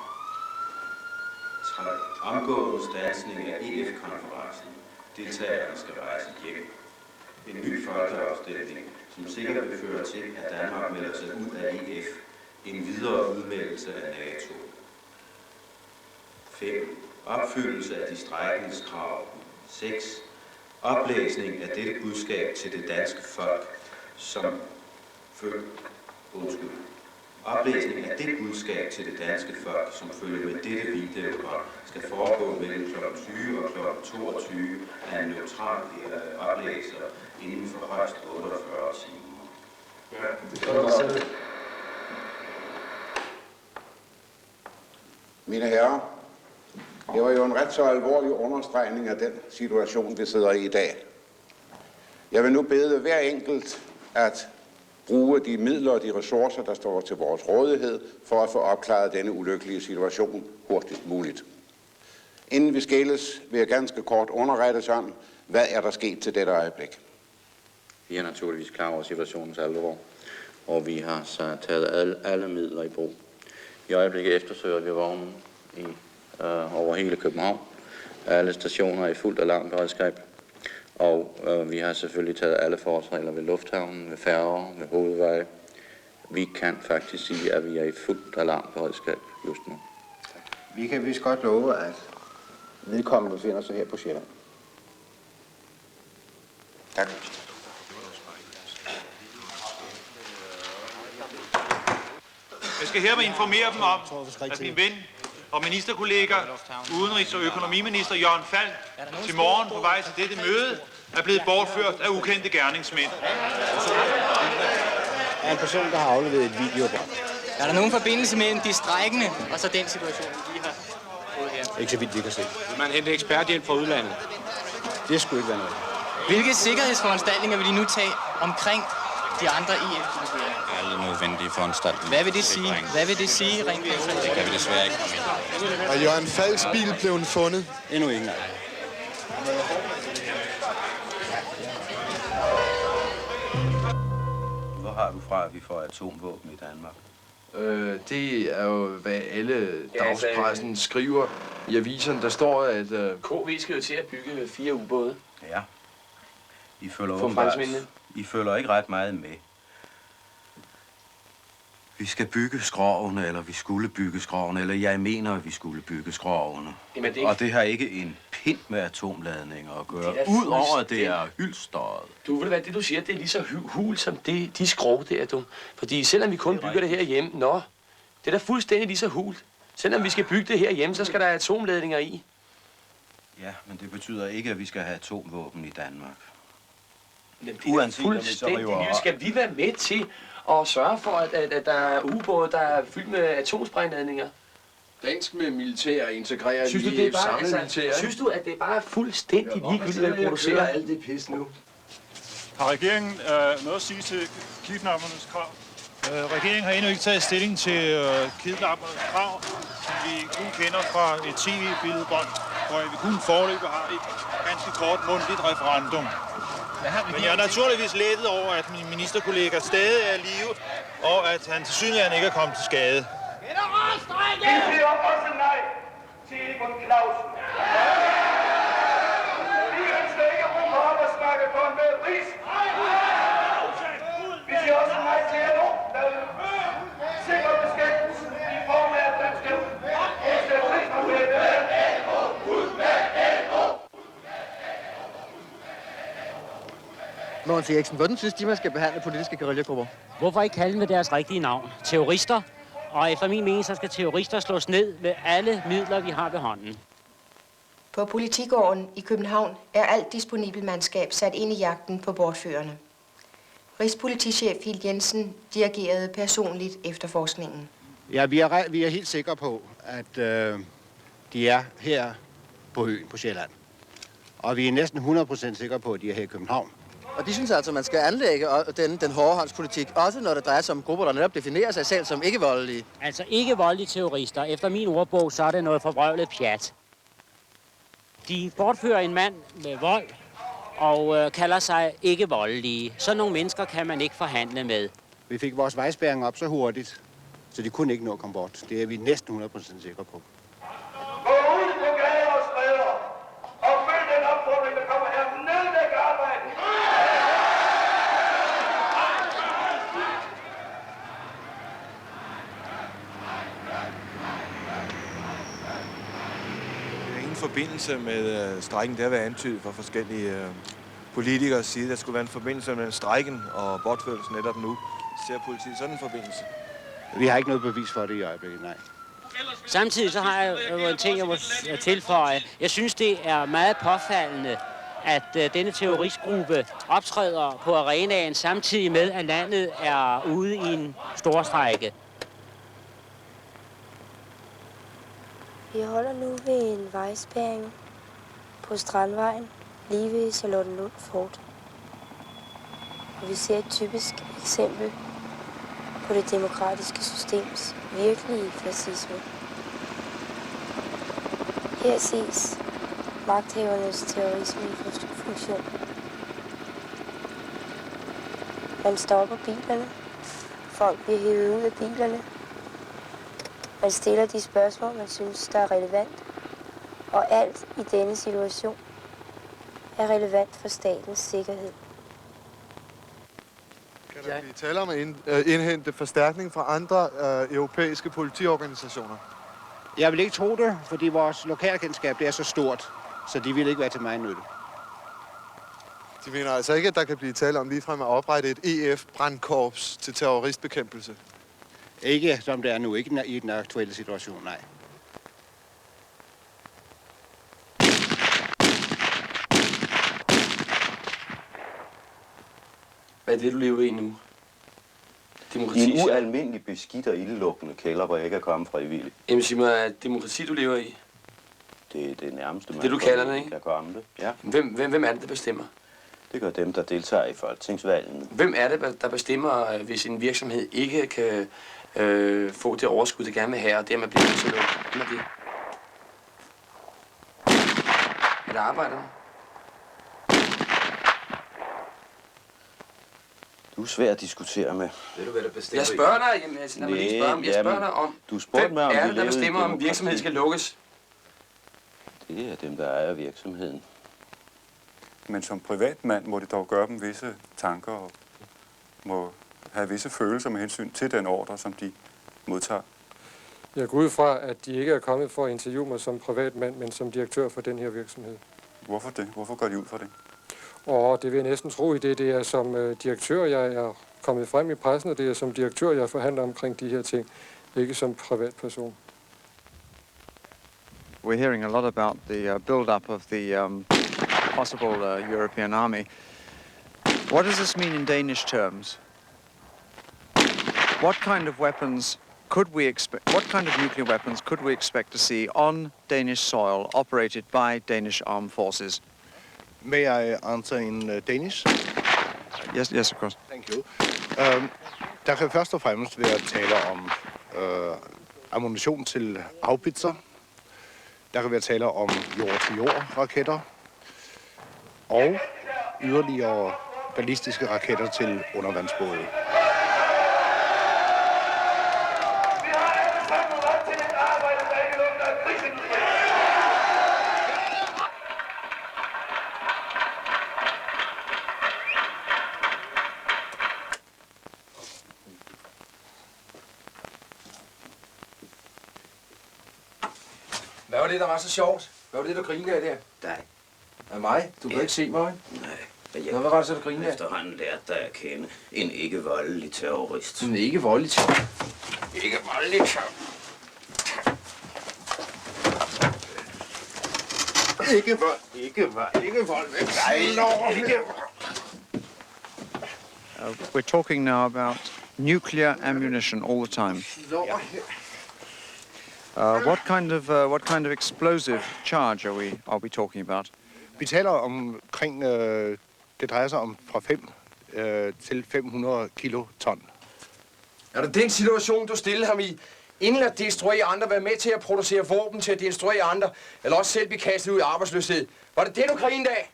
3. Omgående standsning af EF-konferencen. Deltagerne skal rejse hjem. En ny folkeafstemning, som sikkert vil føre til, at Danmark melder sig ud af EF. En videre udmeldelse af NATO. 5. Opfyldelse af de strejkendes krav. 6. Oplæsning af dette budskab til det danske folk, som Oplæsning af det budskab til det danske folk, som følger med dette videobånd, skal foregå mellem kl. 20 og kl. 22 af en neutral oplæser inden for højst 48 timer. Mine herrer, det var jo en ret så alvorlig understregning af den situation, vi sidder i dag. Jeg vil nu bede hver enkelt at bruge de midler og de ressourcer, der står til vores rådighed, for at få opklaret denne ulykkelige situation hurtigst muligt. Inden vi skilles, vil jeg ganske kort underrettes om, hvad er der sket til dette øjeblik. Vi er naturligvis klar over situationens alvor, og vi har så taget alle midler i brug. I øjeblikket eftersøger vi vognen over hele København. Alle stationer er i fuldt alarmberedskab. Og vi har selvfølgelig taget alle forholdsregler ved lufthavnen, ved færger, ved hovedveje. Vi kan faktisk sige, at vi er i fuldt alarmberedskab just nu. Vi kan vist godt love, at vedkommende befinder sig her på Sjælland. Tak. Jeg skal hermed informere dem om, at min ven og ministerkollega, udenrigs- og økonomiminister Jørgen Falk, til morgen på vej til dette møde, er blevet bortført af ukendte gerningsmænd. Er en person, der har afleveret et videobånd. Er der nogen forbindelse mellem de strejkende og så den situation, vi lige har fået her? Ikke så vidt, vi kan se. Vil man hente eksperthjælp fra udlandet? Det skulle ikke være noget. Hvilke sikkerhedsforanstaltninger vil de nu tage omkring de andre EF-passagerer? Alle nødvendige foranstaltninger. Hvad vil det sige? Hvad vil det sige rent konkret? Det kan vi desværre ikke komme ind. Og Jørgen Falks bil blev fundet. Endnu ikke engang. Hvor har du fra, at vi får atomvåben i Danmark? Det er jo, hvad alle dagspressen skriver i aviserne. Der står, at KV skal jo til at bygge 4 ubåde. Ja. I følger ikke ret meget med. Vi skal bygge skrovene, eller vi skulle bygge skrovene, eller jeg mener, at vi skulle bygge skrovene. Jamen, det er Og det har ikke en pind med atomladninger at gøre, udover at det er hylstret. Du ved hvad, det du siger, det er lige så hul som de skrov der, du. Fordi selvom vi kun bygger det her hjemme, det er da fuldstændig lige så hult. Selvom vi skal bygge det her hjemme, så skal der atomladninger i. Ja, men det betyder ikke, at vi skal have atomvåben i Danmark. Men det er fuldstændig lige. Skal vi være med til at sørge for, at der er ubåde, der er fyldt med atomsprængladninger? dansk med militær integreret synes du, i det er bare, samme altså, militær. synes du, at det er bare fuldstændig ligegyldigt, hvad vi producerer? Alt det pis nu. Har regeringen noget at sige til kidnappernes krav? Regeringen har endnu ikke taget stilling til kidnappernes krav, som vi kun kender fra et tv-billedbånd, hvor vi kun foreløbig har et ganske kort mundtligt referendum. Men jeg er naturligvis lettet over, at min ministerkollega stadig er i live, og at han tilsyneladende ikke er kommet til skade. Vi siger også nej til Egon Clausen. Vi ønsker ikke rum på arbejdsmarkedet for en bedre pris. Vi siger også nej til LO, der vil sikre beskæftigelsen i form af at den skal sætte pris på det. Mogens Eriksen, hvordan synes de, man skal behandle politiske guerillagrupper? Hvorfor ikke kalde dem med deres rigtige navn? Terrorister. Og efter min mening, så skal terrorister slås ned med alle midler, vi har ved hånden. På Politigården i København er alt disponibel mandskab sat ind i jagten på bortførerne. Rigspolitichef Hild Jensen dirigerede personligt efterforskningen. Ja, vi er helt sikre på, at de er her på øen på Sjælland. Og vi er næsten 100% sikre på, at de er her i København. Og de synes altså, at man skal anlægge den hårdhåndspolitik, også når det drejer sig om grupper, der netop definerer sig selv som ikke-voldelige. Altså ikke voldelige terrorister. Efter min ordbog, så er det noget forvrøvlet pjat. De bortfører en mand med vold og kalder sig ikke voldelige. Sådan nogle mennesker kan man ikke forhandle med. Vi fik vores vejspærring op så hurtigt, så de kunne ikke nå at komme bort. Det er vi næsten 100% sikre på. Gå ud på gader og stræder og følg den opfordring, der kommer her. Nedlæg arbejdet! Ingen forbindelse med strejken. Det har været antydet fra forskellige politikers side. Der skulle være en forbindelse mellem strejken og bortførelsen netop nu. Ser politiet sådan en forbindelse? Vi har ikke noget bevis for det i øjeblikket, nej. Samtidig så har jeg en ting, jeg må tilføje. Jeg synes, det er meget påfaldende, at denne terroristgruppe optræder på arenaen samtidig med, at landet er ude i en storstrejke. Vi holder nu ved en vejspærring på Strandvejen, lige ved Charlottenlund Fort. Og vi ser et typisk eksempel på det demokratiske systems virkelige fascisme. Her ses magthavernes terrorisme i funktion. Man stopper bilerne. Folk bliver hævet ud af bilerne. Man stiller de spørgsmål, man synes, der er relevant. Og alt i denne situation er relevant for statens sikkerhed. Kan der blive tale om at indhente forstærkning fra andre europæiske politiorganisationer? Jeg vil ikke tro det, fordi vores lokalkendskab det er så stort, så de vil ikke være til mig nytte. De mener altså ikke, at der kan blive tale om ligefrem at oprette et EF-brandkorps til terroristbekæmpelse? Ikke som det er nu, ikke i den aktuelle situation, nej. Hvad er det, du lever i nu? Demokrati, I en ualmindelig beskidt og ildelukkende kælder, hvor jeg ikke er kommet frivilligt. Jamen sig mig, er det demokrati, du lever i? Det er det nærmeste, man det, du kalder det, ikke? kan komme det. Ja. Hvem er det, der bestemmer? Det gør dem, der deltager i folketingsvalgene. Hvem er det, der bestemmer, hvis en virksomhed ikke kan få det overskud, det gerne vil have, og dermed bliver nødt til at lukke? Hvem er det? Er det arbejderne? Du er svær at diskutere med. Ved du, hvad der bestemmer? Jeg spørger dig, jamen, lad mig lige spørge om. Jeg spørger dig om, hvem er det, der bestemmer, om virksomheden skal lukkes? Det er dem, der ejer virksomheden. Men som privatmand må det dog gøre dem visse tanker og må have visse følelser med hensyn til den ordre, som de modtager. Jeg går ud fra, at de ikke er kommet for at interviewe mig som privatmand, men som direktør for den her virksomhed. Hvorfor det? Hvorfor går de ud for det? Og det vil jeg næsten tro i det. Det er som direktør, jeg er kommet frem i pressen, og det er som direktør, jeg forhandler omkring de her ting, ikke som privatperson. We're hearing a lot about the build-up of the possible European army. What does this mean in Danish terms? What kind of weapons could we expect? What kind of nuclear weapons could we expect to see on Danish soil operated by Danish armed forces? May I answer in Danish? Yes, of course. Thank you. Der kan først og fremmest være tale om ammunition til haubitser. Der kan være tale om jord-til-jord-raketter. Og yderligere ballistiske raketter til undervandsbåde. Hvad var det, der var så sjovt? Hvad var det, du grinede af der? Nej. Af mig? Du kan ikke se mig, Nej. Hvad var det så, du grinede af? Efterhånden lærte dig at kende en ikke-voldelig terrorist. En ikke-voldelig terrorist? Ikke-voldelig terrorist. Ikke vold. We're talking now about nuclear ammunition all the time. What kind of explosive charge are we talking about? Vi taler omkring Det drejer sig om fra 5 til 500 kiloton. Er det den situation, du stillede ham i? Inden at destruere andre, være med til at producere våben til at destruere andre, eller også selv blive kastet ud i arbejdsløshed. Var det det, du grinte af?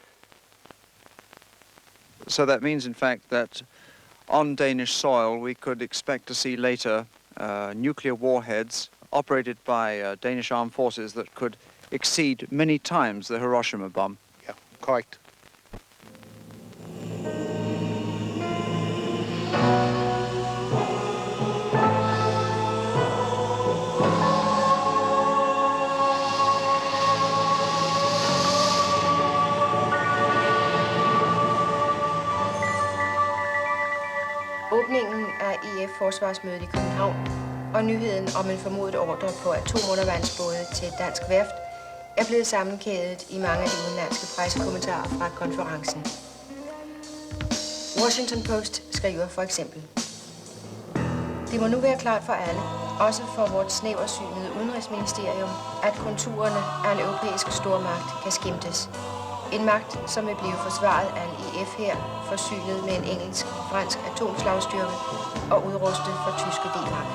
So that means, in fact, that on Danish soil we could expect to see later nuclear warheads operated by Danish armed forces that could exceed many times the Hiroshima bomb. Ja, korrekt. Åbningen af IF-forsvarsmødet i København og nyheden om en formodet ordre på atomundervandsbåde til et dansk værft er blevet sammenkædet i mange af de udenlandske pressekommentarer fra konferencen. Washington Post skriver for eksempel: Det må nu være klart for alle, også for vort snæversynede udenrigsministerium, at konturerne af en europæisk stormagt kan skimtes. En magt, som vil blive forsvaret af en IF-hær, forsynet med en engelsk-fransk atomslagstyrke og udrustet for tyske D-mark.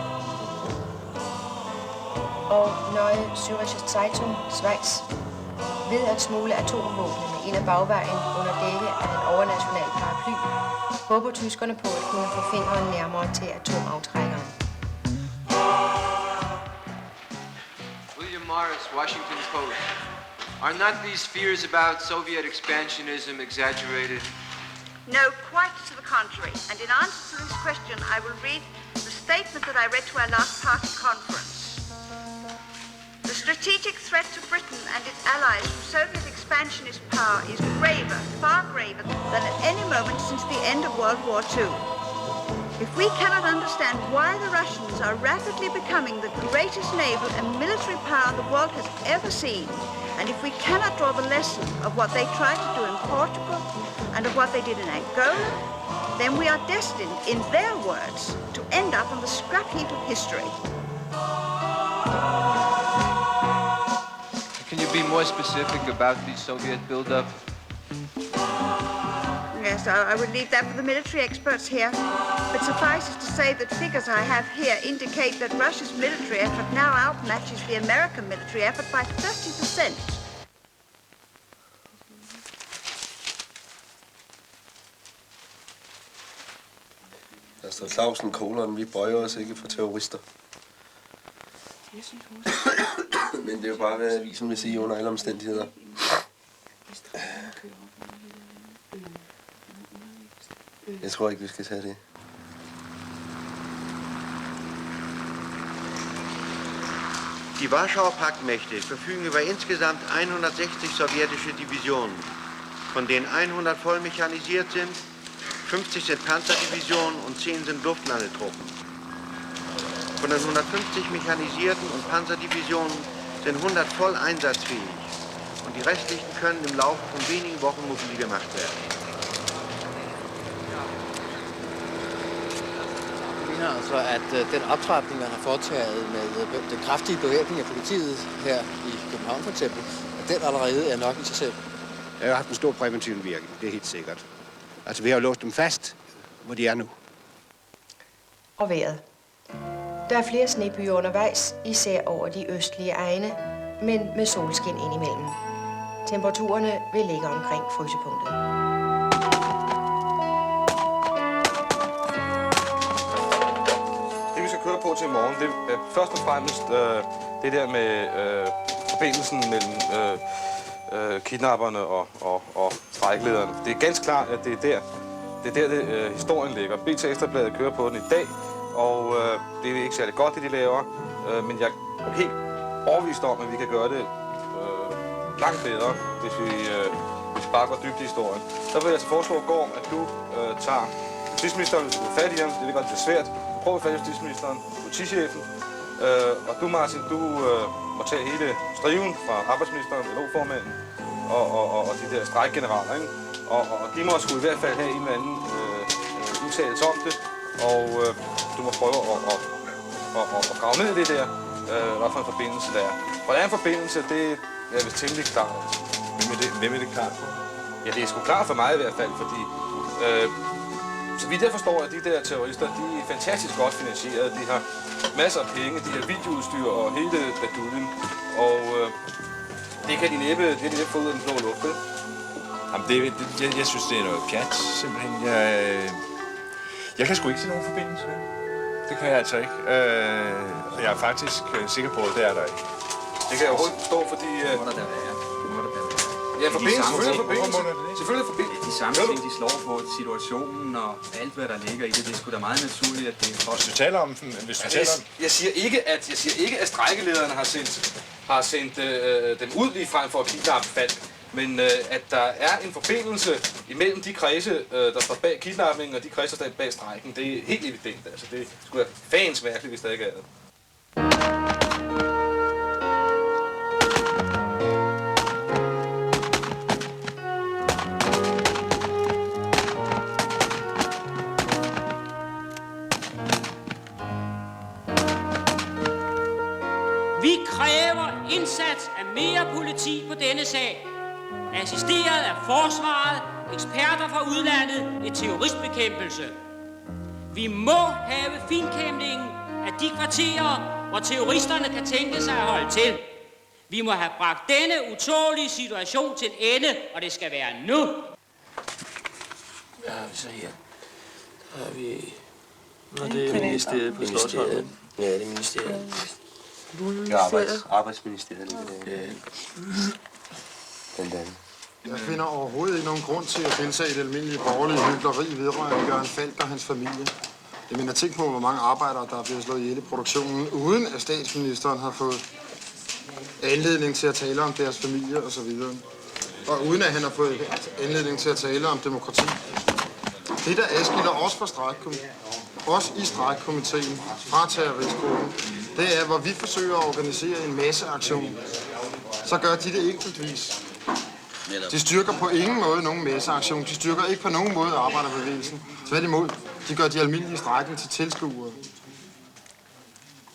Og Neue Zürcher Zeitung, Schweiz, ved at smule atomvåbnene ind ad bagvejen under dække af en overnational paraply, håber tyskerne på at kunne få fingeren nærmere til atomaftrækkeren. William Morris, Washington Post. Are not these fears about Soviet expansionism exaggerated? No, quite to the contrary. And in answer to this question, I will read the statement that I read to our last party conference. The strategic threat to Britain and its allies from Soviet expansionist power is graver, far graver, than at any moment since the end of World War II. If we cannot understand why the Russians are rapidly becoming the greatest naval and military power the world has ever seen, and if we cannot draw the lesson of what they tried to do in Portugal and of what they did in Angola, then we are destined, in their words, to end up on the scrap heap of history. Can you be more specific about the Soviet buildup? Yes, I would leave that for the military experts here. But suffices to say that figures I have here indicate that Russia's military effort now outmatches the American military effort by 30%. Der står Clausen, kolon, vi bøjer os ikke for terrorister. Men det er jo bare, hvad avisen vil sige under alle omstændigheder. Jeg tror ikke, vi skal tage det. Die Warschauer Paktmächte verfügen über insgesamt 160 sowjetische Divisionen, von denen 100 voll mechanisiert sind, 50 sind Panzerdivisionen und 10 sind Luftlandetruppen. Von den 150 mechanisierten und Panzerdivisionen sind 100 voll einsatzfähig und die restlichen können im Laufe von wenigen Wochen mobil gemacht werden. Altså, at den optrapning, man har foretaget med den kraftige bevæbning af politiet her i København for eksempel, at den allerede er nok i sig selv. Det har haft en stor præventiv virkning, det er helt sikkert. Altså, vi har jo låst dem fast, hvor de er nu. Og vejret. Der er flere snebyer undervejs, især over de østlige egne, men med solskin indimellem. Temperaturerne vil ligge omkring frysepunktet. Køre på til i morgen, det er først og fremmest det der med forbindelsen mellem kidnapperne og strejklederne. Det er ganske klart, at det er der historien ligger. BT Ekstrabladet kører på den i dag, og det er ikke særlig godt, det de laver, men jeg er helt overbevist om, at vi kan gøre det langt bedre, hvis vi bare går dybt i historien. Så vil jeg altså foreslå, Gorm, at du tager justitsministeren, hvis du er fat i ham. Det er godt, det er svært. Prøv at fat i justitsministeren, politichefen. Og du, Martin, du må tage hele striven fra arbejdsministeren, LO-formanden og de der strejkgeneraler, ikke? Og de må sgu i hvert fald have en eller anden udtalelse om det. Og du må prøve at grave ned i det der, hvad for en forbindelse der er. For der er en forbindelse, det er vist temmelig klart. Hvem er det klart for? Ja, det er sgu klart for mig i hvert fald, fordi så vidt jeg forstår, at de der terrorister, de er fantastisk godt finansieret. De har masser af penge, de har videoudstyr og hele baduljen. Og det kan de næppe få ud af den blå luft, vel? Jamen, jeg synes, det er noget pjat, simpelthen. Jeg kan sgu ikke se nogen forbindelse. Det kan jeg altså ikke. Og jeg er faktisk sikker på, at det er der ikke. Det kan jeg overhovedet forstå, fordi... Ja, forbindelse. Selvfølgelig forbindelse. De samme ting, de slår på situationen og alt, hvad der ligger i det. Det er sgu da meget naturligt, at det er for... Hvis du taler om... Jeg siger ikke, at strejkelederne har sendt dem ud lige frem for at kidnappe Falk. Men at der er en forbindelse imellem de kredse, der står bag kidnappingen, og de kredse, der står bag strejken, det er helt evident. Altså, det skulle være fans mærkeligt, hvis der ikke er det. Vi kræver indsats af mere politi på denne sag. Assisteret af forsvaret, eksperter fra udlandet, et terroristbekæmpelse. Vi må have finkæmningen af de kvarterer, hvor terroristerne kan tænke sig at holde til. Vi må have bragt denne utålige situation til ende, og det skal være nu. Ja, så her. Der har vi... Nå, det er ministeriet på Slotsholmen. Ja, det er ministeriet. Ja, arbejdsministeriet ligger der. Ja. Jeg finder overhovedet ikke nogen grund til at deltage i det almindelige borgerlige hykleri vedrørende Jørgen Falk og hans familie. Jeg mener, tænk på, hvor mange arbejdere, der er blevet slået ihjel i produktionen, uden at statsministeren har fået anledning til at tale om deres familie osv. Og uden at han har fået anledning til at tale om demokrati. Det, der adskiller os fra os i strejkkomiteen fra terroristgruppen, det er, hvor vi forsøger at organisere en masseaktion. Så gør de det enkeltvis. De styrker på ingen måde nogen masseaktion. De styrker ikke på nogen måde arbejderbevægelsen. Tværtimod, de gør de almindelige strejken til tilskuere.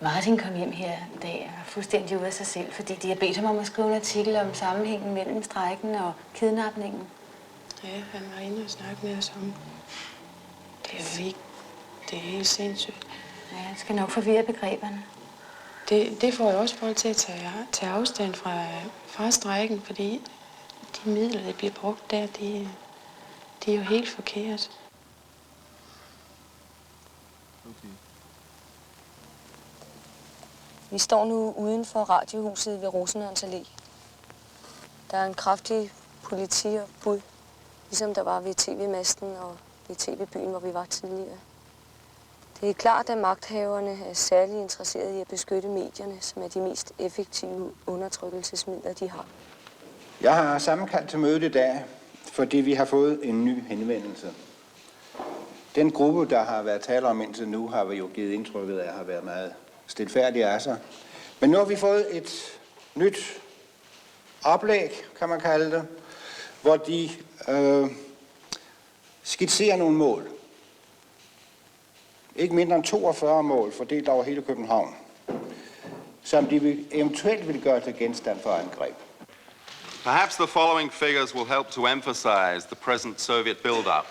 Martin kom hjem her i dag og er fuldstændig ude af sig selv, fordi de har bedt ham om at skrive en artikel om sammenhængen mellem strejken og kidnapningen. Ja, han var inde og snakke med os om. Det er jo ikke... Det er helt sindssygt. Ja, jeg skal nok forvirre begreberne. Det får jo også folk til at tage afstand fra strejken, fordi de midler, der bliver brugt der, de er jo helt forkert. Okay. Vi står nu uden for radiohuset ved Rosenørns Allé. Der er en kraftig politiopbud, ligesom der var ved TV-masten og ved TV-byen, hvor vi var tidligere. Det er klart, at magthaverne er særlig interesserede i at beskytte medierne, som er de mest effektive undertrykkelsesmidler, de har. Jeg har sammenkaldt til mødet i dag, fordi vi har fået en ny henvendelse. Den gruppe, der har været tale om indtil nu, har vi jo givet indtrykket af at have været meget stilfærdige af sig. Men nu har vi fået et nyt oplæg, kan man kalde det, hvor de skitserer nogle mål. Ikke mindre end 42 mål fordelt over hele København, som de eventuelt vil gøre til genstand for angreb. Perhaps the following figures will help to emphasize the present Soviet build-up.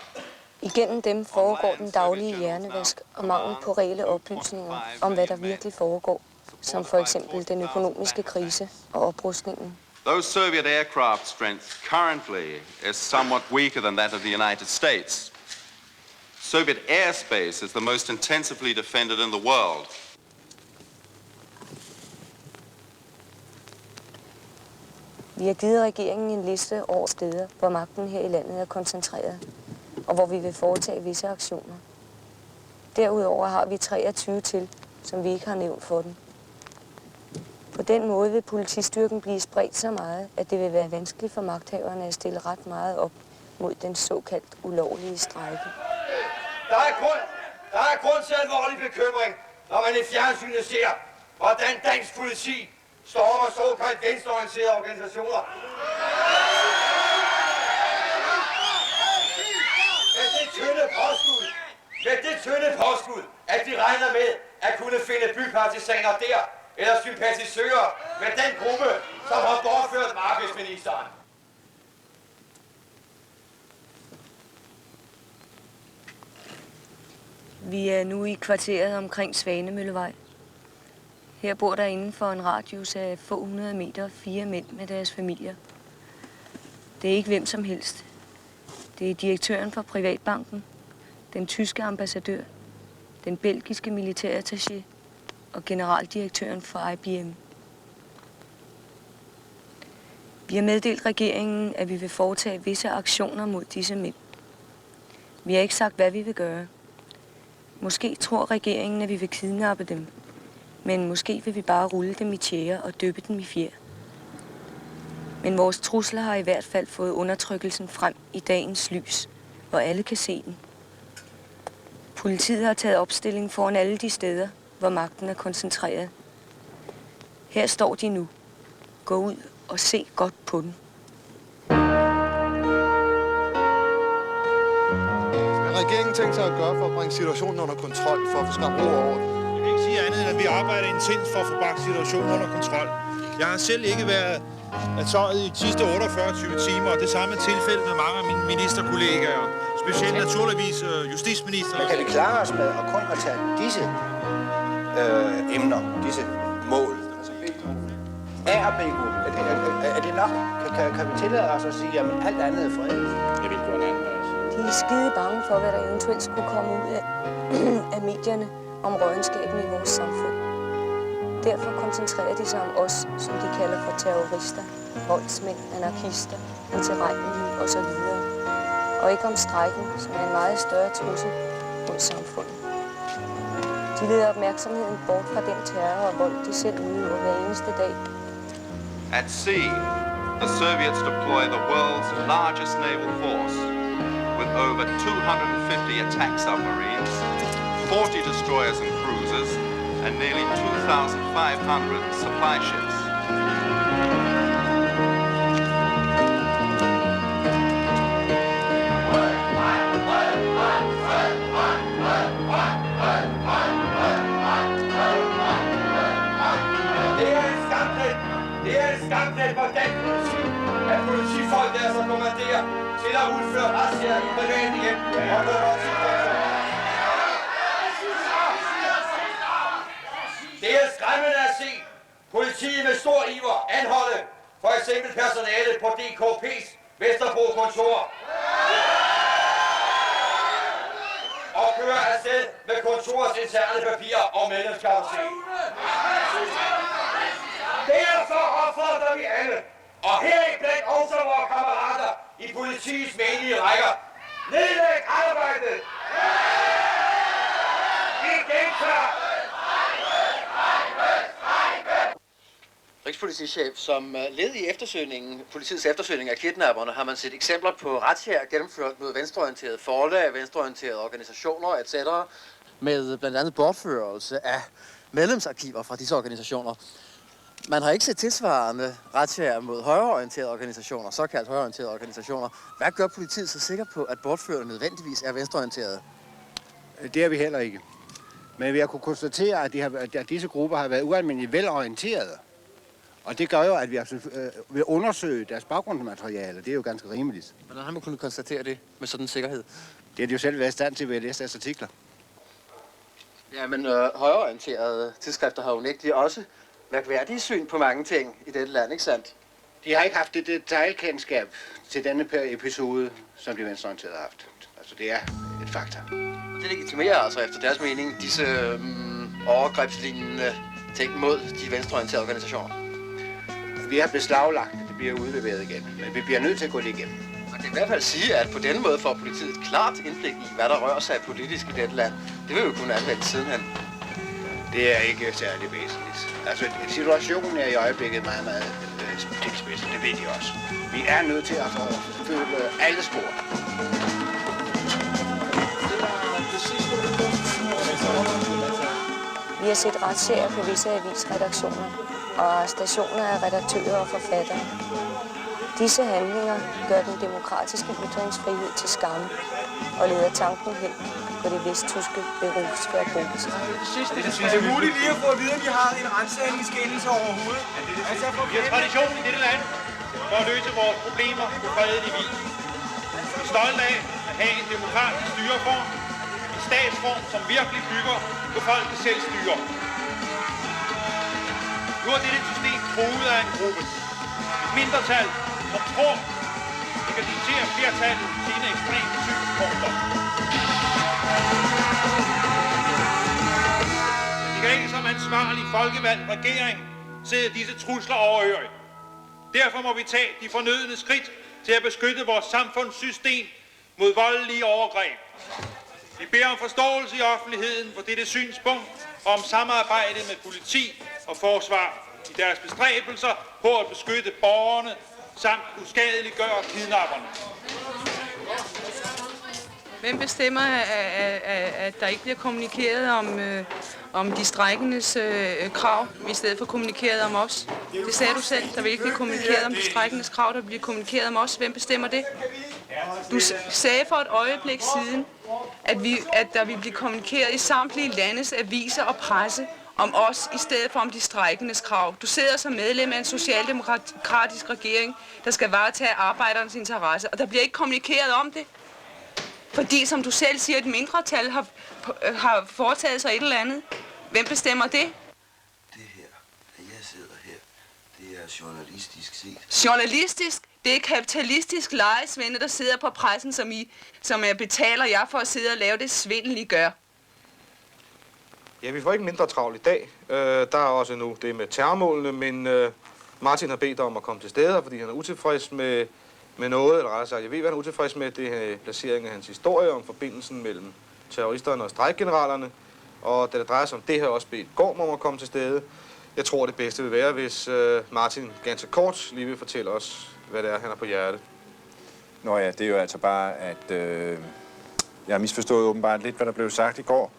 Igennem dem foregår den daglige hjernevask og mangel på reelle oplysninger om, hvad der virkelig foregår, som for eksempel den økonomiske krise og oprustningen. Though Soviet aircraft strength currently is somewhat weaker than that of the United States, Soviet airspace is the most intensively defended in the world. Vi har givet regeringen en liste over steder, hvor magten her i landet er koncentreret, og hvor vi vil foretage visse aktioner. Derudover har vi 23 til, som vi ikke har nævnt for den. På den måde vil politistyrken blive spredt så meget, at det vil være vanskeligt for magthaverne at stille ret meget op mod den såkaldt ulovlige strejke. Der er grund til alvorlig bekymring, når man i fjernsynet ser, hvordan dansk politi stormer såkaldt venstreorienterede organisationer. Med det tynde påskud, at de regner med at kunne finde bypartisaner der, eller sympatisører med den gruppe, som har bortført markedsministeren. Vi er nu i kvarteret omkring Svanemøllevej. Her bor der inden for en radius af få 100 meter 4 mænd med deres familier. Det er ikke hvem som helst. Det er direktøren for Privatbanken, den tyske ambassadør, den belgiske militærattaché og generaldirektøren for IBM. Vi har meddelt regeringen, at vi vil foretage visse aktioner mod disse mænd. Vi har ikke sagt, hvad vi vil gøre. Måske tror regeringen, at vi vil kidnappe dem, men måske vil vi bare rulle dem i tjære og dyppe dem i fjer. Men vores trusler har i hvert fald fået undertrykkelsen frem i dagens lys, hvor alle kan se den. Politiet har taget opstilling foran alle de steder, hvor magten er koncentreret. Her står de nu. Gå ud og se godt på den. Hvad har regeringen tænkt sig at gøre for at bringe situationen under kontrol, for at få skabt ro over den? Jeg kan ikke sige andet, end at vi arbejder intens for at få bragt situationen under kontrol. Jeg har selv ikke været af tøjet i de sidste 48 timer, og det samme er tilfældet med mange af mine ministerkollegaer. Specielt naturligvis justitsministeren. Men kan vi klare os med at kun at tage disse emner, disse mål? A og B-gruppen, er det nok? Kan vi tillade os at sige, at alt andet er fredet? Jeg vil gå en anden vej. De er skide bange for, hvad der eventuelt skulle komme ud af medierne om rådenskaben i vores samfund. Derfor koncentrerer de sig om os, som de kalder for terrorister, voldsmænd, anarkister, interregnelige osv. Og ikke om strejken, som er en meget større trussel mod samfundet. De leder opmærksomheden bort fra den terror og vold, de selv udøver hver eneste dag. At sea, the Soviets deploy the world's largest naval force with over 250 attack submarines, 40 destroyers and cruisers, and nearly 2,500 supply ships. Det er en skamplet på dansk politi, at politifolk der så kommanderer til at udføre razziaer i private hjem og på Det er skræmmende at se politiet med stor iver anholde for eksempel personalet på DKP's Vesterbro-kontor og køre afsted med kontorets interne papirer og medlemskapacitet. Derfor opfordrer vi alle, og heriblandt også vores kammerater i politiets menige rækker, nedlæg arbejdet! Vi gentager! Rigspolitichef, som led i politiets eftersøgning af kidnapperne, har man set eksempler på razziaer gennemført mod venstreorienterede forlag, venstreorienterede organisationer, etc. med blandt andet bortførelse af medlemsarkiver fra disse organisationer. Man har ikke set tilsvarende razziaer mod højreorienterede organisationer, såkaldt højreorienterede organisationer. Hvad gør politiet så sikker på, at bortførerne nødvendigvis er venstreorienterede? Det er vi heller ikke. Men vi har kunnet konstatere, at disse grupper har været ualmindeligt velorienterede. Og det gør jo, at vi vil undersøge deres baggrundsmateriale. Det er jo ganske rimeligt. Hvordan har man kunnet konstatere det med sådan en sikkerhed? Det har de jo selv været i stand til ved at læse deres artikler. Ja, men højreorienterede tidsskrifter har jo unægteligt også mærkværdige syn på mange ting i dette land, ikke sandt? De har ikke haft det detaljkendskab til denne episode, som de venstreorienterede har haft. Altså, det er et fakta. Det legitimerer altså efter deres mening disse overgrebslignende ting mod de venstreorienterede organisationer. Vi har beslaglagt det, det bliver udleveret igen, men vi bliver nødt til at gå det igennem. Man kan i hvert fald sige, at på denne måde får politiet et klart indblik i, hvad der rører sig politisk i dette land. Det vil vi jo kunne anvende sidenhen. Det er ikke særlig væsentligt. Altså, situationen er i øjeblikket meget, meget tilspidset. Det ved de også. Vi er nødt til at følge alle spor. Vi har set razziaer på visse avisredaktioner og arrestationer af redaktører og forfattere. Disse handlinger gør den demokratiske ytringsfrihed til skamme og leder tanken hen på det vesttyske berufsforbundelse. Det er muligt lige at få at vide, at vi har en retssagenskendelse overhovedet. Vi har tradition i dette land for at løse vores problemer på fredelig vis. Vi er stolte af at have en demokratisk styreform. Vi statsform, som virkelig bygger på folkets selvstyre. Nu er dette system truet af en gruppe. Et mindretal, som tror, det kan diktere flertallet sine ekstreme synspunkter. De kan ikke som ansvarlig folkevalgt regering sidde disse trusler overhørigt. Derfor må vi tage de fornødne skridt til at beskytte vores samfundssystem mod voldelige overgreb. Vi beder om forståelse i offentligheden for dette synspunkt og om samarbejde med politi og forsvar i deres bestræbelser på at beskytte borgerne samt uskadeliggøre kidnapperne. Hvem bestemmer, at der ikke bliver kommunikeret om de strejkendes krav, i stedet for kommunikeret om os? Det sagde du selv, der vil ikke blive kommunikeret om de strejkendes krav, der bliver kommunikeret om os. Hvem bestemmer det? Du sagde for et øjeblik siden, at der vil blive kommunikeret i samtlige landes aviser og presse om os, i stedet for om de strejkendes krav. Du sidder som medlem af en socialdemokratisk regering, der skal varetage arbejdernes interesse, og der bliver ikke kommunikeret om det. Fordi, som du selv siger, et mindretal har foretaget sig et eller andet. Hvem bestemmer det? Det her, at jeg sidder her, det er journalistisk set. Journalistisk? Det er kapitalistisk lejesvende, der sidder på pressen, som jeg betaler jer for at sidde og lave det svindel, I gør. Ja, vi får ikke mindre travlt i dag. Der er også nu det med terrormålene, men Martin har bedt om at komme til stede, fordi han er utilfreds med noget, eller rettere sagt, jeg ved, hvad han er utilfreds med, det er placeringen af hans historie om forbindelsen mellem terroristerne og strejkgeneralerne. Og da det drejer sig om det her, også bedt Gorm om at komme til stede. Jeg tror, det bedste vil være, hvis Martin ganske kort lige vil fortælle os, hvad det er, han har på hjerte. Nå ja, det er jo altså bare, at jeg har misforstået åbenbart lidt, hvad der blev sagt i går.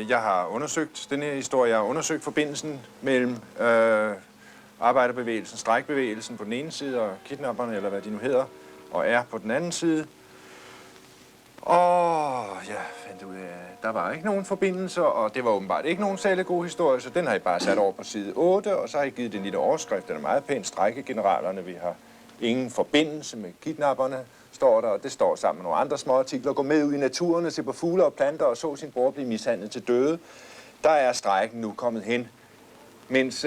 Jeg har undersøgt den her historie, jeg har undersøgt forbindelsen mellem arbejderbevægelsen, strejkbevægelsen på den ene side, og kidnapperne, eller hvad de nu hedder, og er på den anden side. Og jeg fandt ud af, at der var ikke nogen forbindelser, og det var åbenbart ikke nogen særlig god historie, så den har I bare sat over på side 8, og så har I givet den lille overskrift. Den er meget pæn. Strejkegeneralerne, vi har ingen forbindelse med kidnapperne, står der, og det står sammen med nogle andre små artikler. Gå med ud i naturen og se på fugle og planter og så sin bror blive mishandlet til døde. Der er strejken nu kommet hen. Mens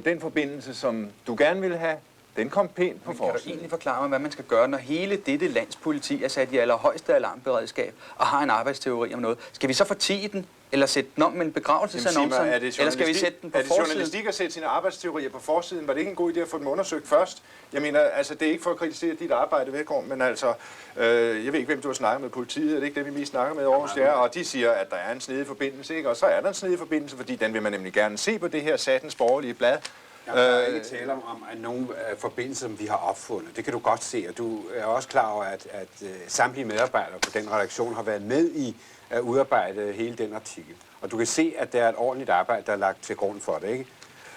den forbindelse, som du gerne ville have, den kom pænt på forsiden. Kan du egentlig forklare mig, hvad man skal gøre, når hele dette lands politi er sat i allerhøjeste alarmberedskab og har en arbejdsteori om noget? Skal vi så fortige den, eller sætte den om med en begravelsesannonce, eller skal vi sætte den på forsiden? Er det journalistik at sætte sine arbejdsteorier på forsiden? Var det ikke en god idé at få dem undersøgt først? Jeg mener, altså, det er ikke for at kritisere dit arbejde, Vækgaard, men altså, jeg ved ikke, hvem du har snakket med politiet, er det ikke det, vi mest snakker med i Aarhus? Ja, og de siger, at der er en snedig forbindelse, ikke? Og så er der en snedig forbindelse, fordi den vil man nemlig gerne se på det her satans borgerlige blad. Der er ikke tale om at nogle forbindelser, som vi har opfundet. Det kan du godt se, og du er også klar over, at samtlige medarbejdere på den redaktion har været med i at udarbejde hele den artikel. Og du kan se, at der er et ordentligt arbejde, der er lagt til grund for det, ikke?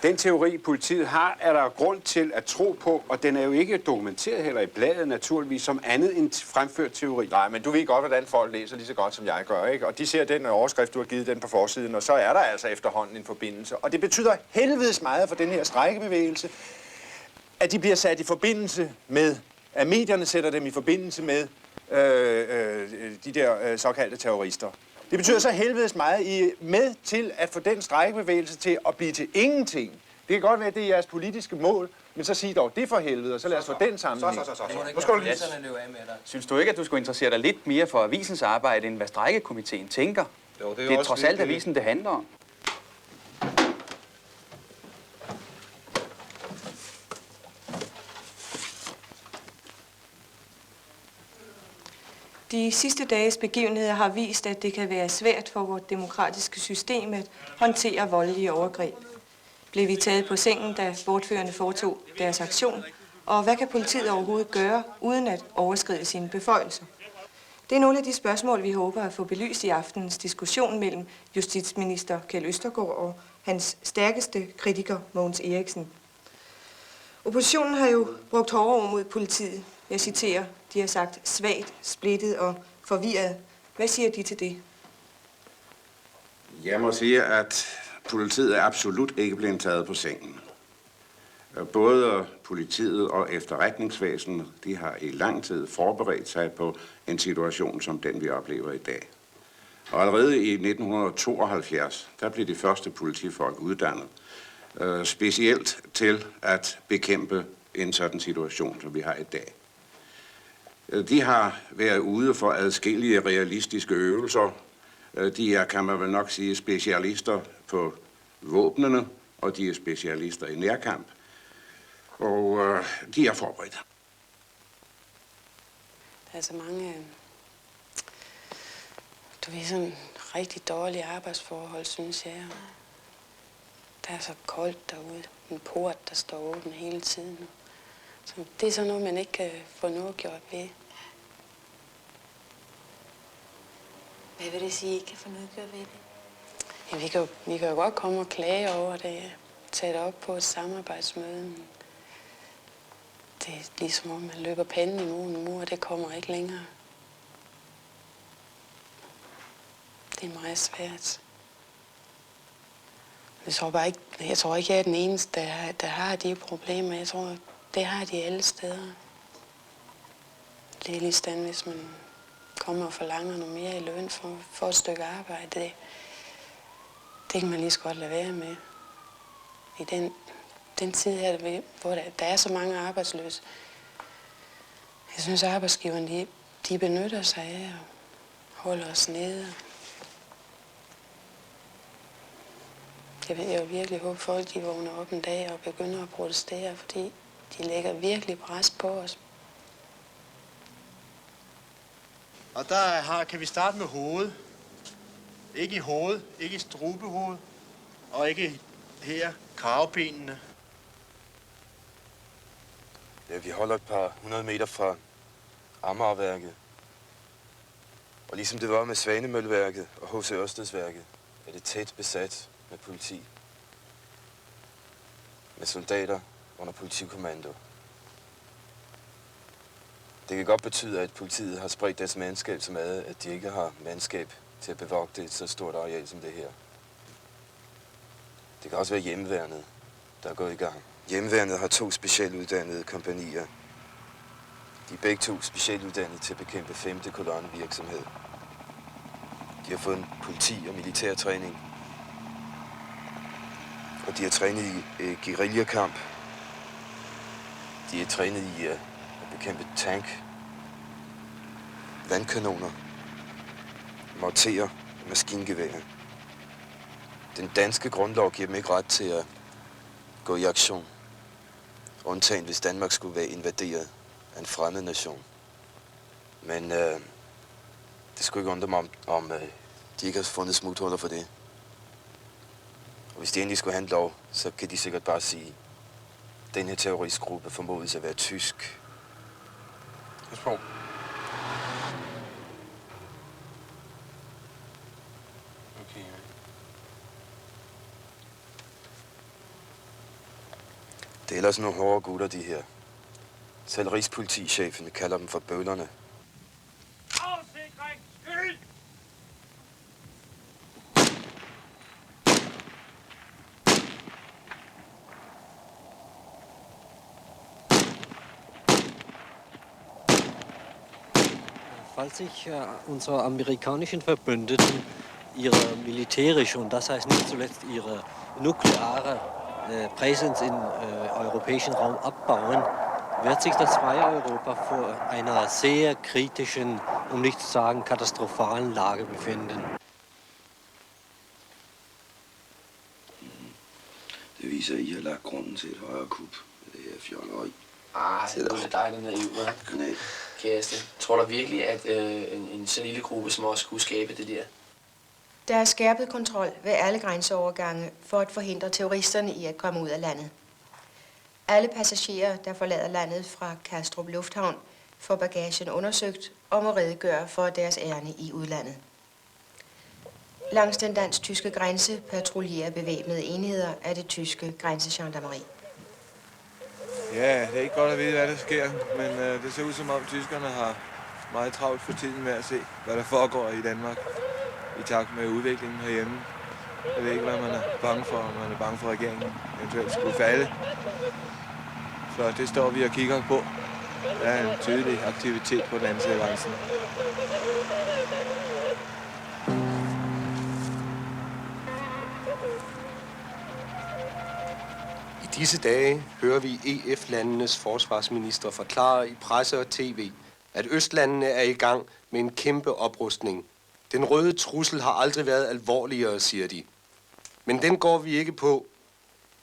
Den teori, politiet har, er der grund til at tro på, og den er jo ikke dokumenteret heller i bladet naturligvis som andet end fremført teori. Nej, men du ved godt, hvordan folk læser lige så godt, som jeg gør, ikke? Og de ser den overskrift, du har givet den på forsiden, og så er der altså efterhånden en forbindelse. Og det betyder helvedes meget for den her strejkebevægelse, at de bliver sat i forbindelse med, at medierne sætter dem i forbindelse med de der såkaldte terrorister. Det betyder så helvedes meget, I er med til at få den strejkebevægelse til at blive til ingenting. Det kan godt være, at det er jeres politiske mål, men så sig dog det for helvede, og så lad os få den sammenhæng. Synes du ikke, at du skulle interessere dig lidt mere for avisens arbejde, end hvad strejkekomiteen tænker? Jo, det er trods alt avisen, det handler om. De sidste dages begivenheder har vist, at det kan være svært for vores demokratiske system at håndtere voldelige overgreb. Blev vi taget på sengen, da bortførende foretog deres aktion? Og hvad kan politiet overhovedet gøre, uden at overskride sine beføjelser? Det er nogle af de spørgsmål, vi håber at få belyst i aftenens diskussion mellem justitsminister Kjeld Østergaard og hans stærkeste kritiker, Mogens Eriksen. Oppositionen har jo brugt hårde ord mod politiet. Jeg citerer, de har sagt svagt, splittet og forvirret. Hvad siger de til det? Jeg må sige, at politiet er absolut ikke blevet taget på sengen. Både politiet og efterretningsvæsenet, de har i lang tid forberedt sig på en situation som den, vi oplever i dag. Og allerede i 1972, der blev de første politifolk uddannet, specielt til at bekæmpe en sådan situation, som vi har i dag. De har været ude for adskillige realistiske øvelser. De er, kan man vel nok sige, specialister på våbnene, og de er specialister i nærkamp. Og de er forberedt. Der er så mange, du ved, sådan rigtig dårlige arbejdsforhold, synes jeg. Der er så koldt derude. En port, der står åben hele tiden. Så det er sådan noget, man ikke kan få noget gjort ved. Hvad vil det sige, I ikke kan få noget gjort ved det? Ja, vi kan jo godt komme og klage over det. Tage det op på et samarbejdsmøde. Men det er ligesom om, man løber panden imod en mur, og det kommer ikke længere. Det er meget svært. Jeg tror ikke, jeg er den eneste, der har de problemer. Jeg tror, det har de alle steder. Det er lige sådan, hvis man kommer og forlanger noget mere i løn for et stykke arbejde. Det kan man lige så godt lade være med. I den tid her, hvor der er så mange arbejdsløse. Jeg synes, at arbejdsgiverne de benytter sig af og holder os nede. Jeg vil virkelig håbe, at folk de vågner op en dag og begynder at protestere, fordi de lægger virkelig pres på os. Og kan vi starte med hovedet. Ikke i hovedet, ikke i strubehovedet, og ikke her, kravebenene. Ja, vi holder et par 100 meter fra Amagerværket. Og ligesom det var med Svanemølleværket og H.C. Ørstedsværket, er det tæt besat med politi. Med soldater under politikommando. Det kan godt betyde, at politiet har spredt deres mandskab så meget, at de ikke har mandskab til at bevogte et så stort areal som det her. Det kan også være hjemmeværnet, der er gået i gang. Hjemmeværnet har 2 specialuddannede kompagnier. De er begge 2 specialuddannede til at bekæmpe 5. kolonnevirksomhed. De har fået en politi- og militærtræning. Og de har trænet i guerillakamp. De er trænet i at bekæmpe tank, vandkanoner, morterer og maskingeværer. Den danske grundlov giver dem ikke ret til at gå i aktion. Undtagen hvis Danmark skulle være invaderet af en fremmed nation. Men det skulle ikke undre mig om de ikke har fundet smuthuller for det. Og hvis de endelig skulle have en lov, så kan de sikkert bare sige, at den her terroristgruppe formodes at være tysk. Pas på. Okay. Det er ellers nogle hårde gutter, de her. Selv rigspolitichefen kalder dem for bøllerne. Falls sich unsere amerikanischen Verbündeten ihre militärische und das heißt nicht zuletzt ihre nukleare Präsenz im europäischen Raum abbauen, wird sich das freie Europa vor einer sehr kritischen, um nicht zu sagen katastrophalen Lage befinden. Det viser, at I har lagt grunden til et højere kup. Det er fjolleri. Det er lidt dejligt naiv, Nej. Kæreste. Tror du virkelig, at en så lille gruppe som os skulle skabe det der? Der er skærpet kontrol ved alle grænseovergange for at forhindre terroristerne i at komme ud af landet. Alle passagerer, der forlader landet fra Kastrup Lufthavn, får bagagen undersøgt og må redegøre for deres ærinde i udlandet. Langs den dansk-tyske grænse patruljerer bevæbnede enheder af det tyske grænsegendarmeri. Ja, det er ikke godt at vide, hvad der sker, men det ser ud som om tyskerne har meget travlt for tiden med at se, hvad der foregår i Danmark i takt med udviklingen herhjemme. Jeg ved ikke, hvad man er bange for, om man er bange for, at regeringen eventuelt skulle falde. Så det står vi og kigger på. Der er en tydelig aktivitet på den anden side af grænsen. I disse dage hører vi EF-landenes forsvarsminister forklare i presse og tv, at Østlandene er i gang med en kæmpe oprustning. Den røde trussel har aldrig været alvorligere, siger de. Men den går vi ikke på.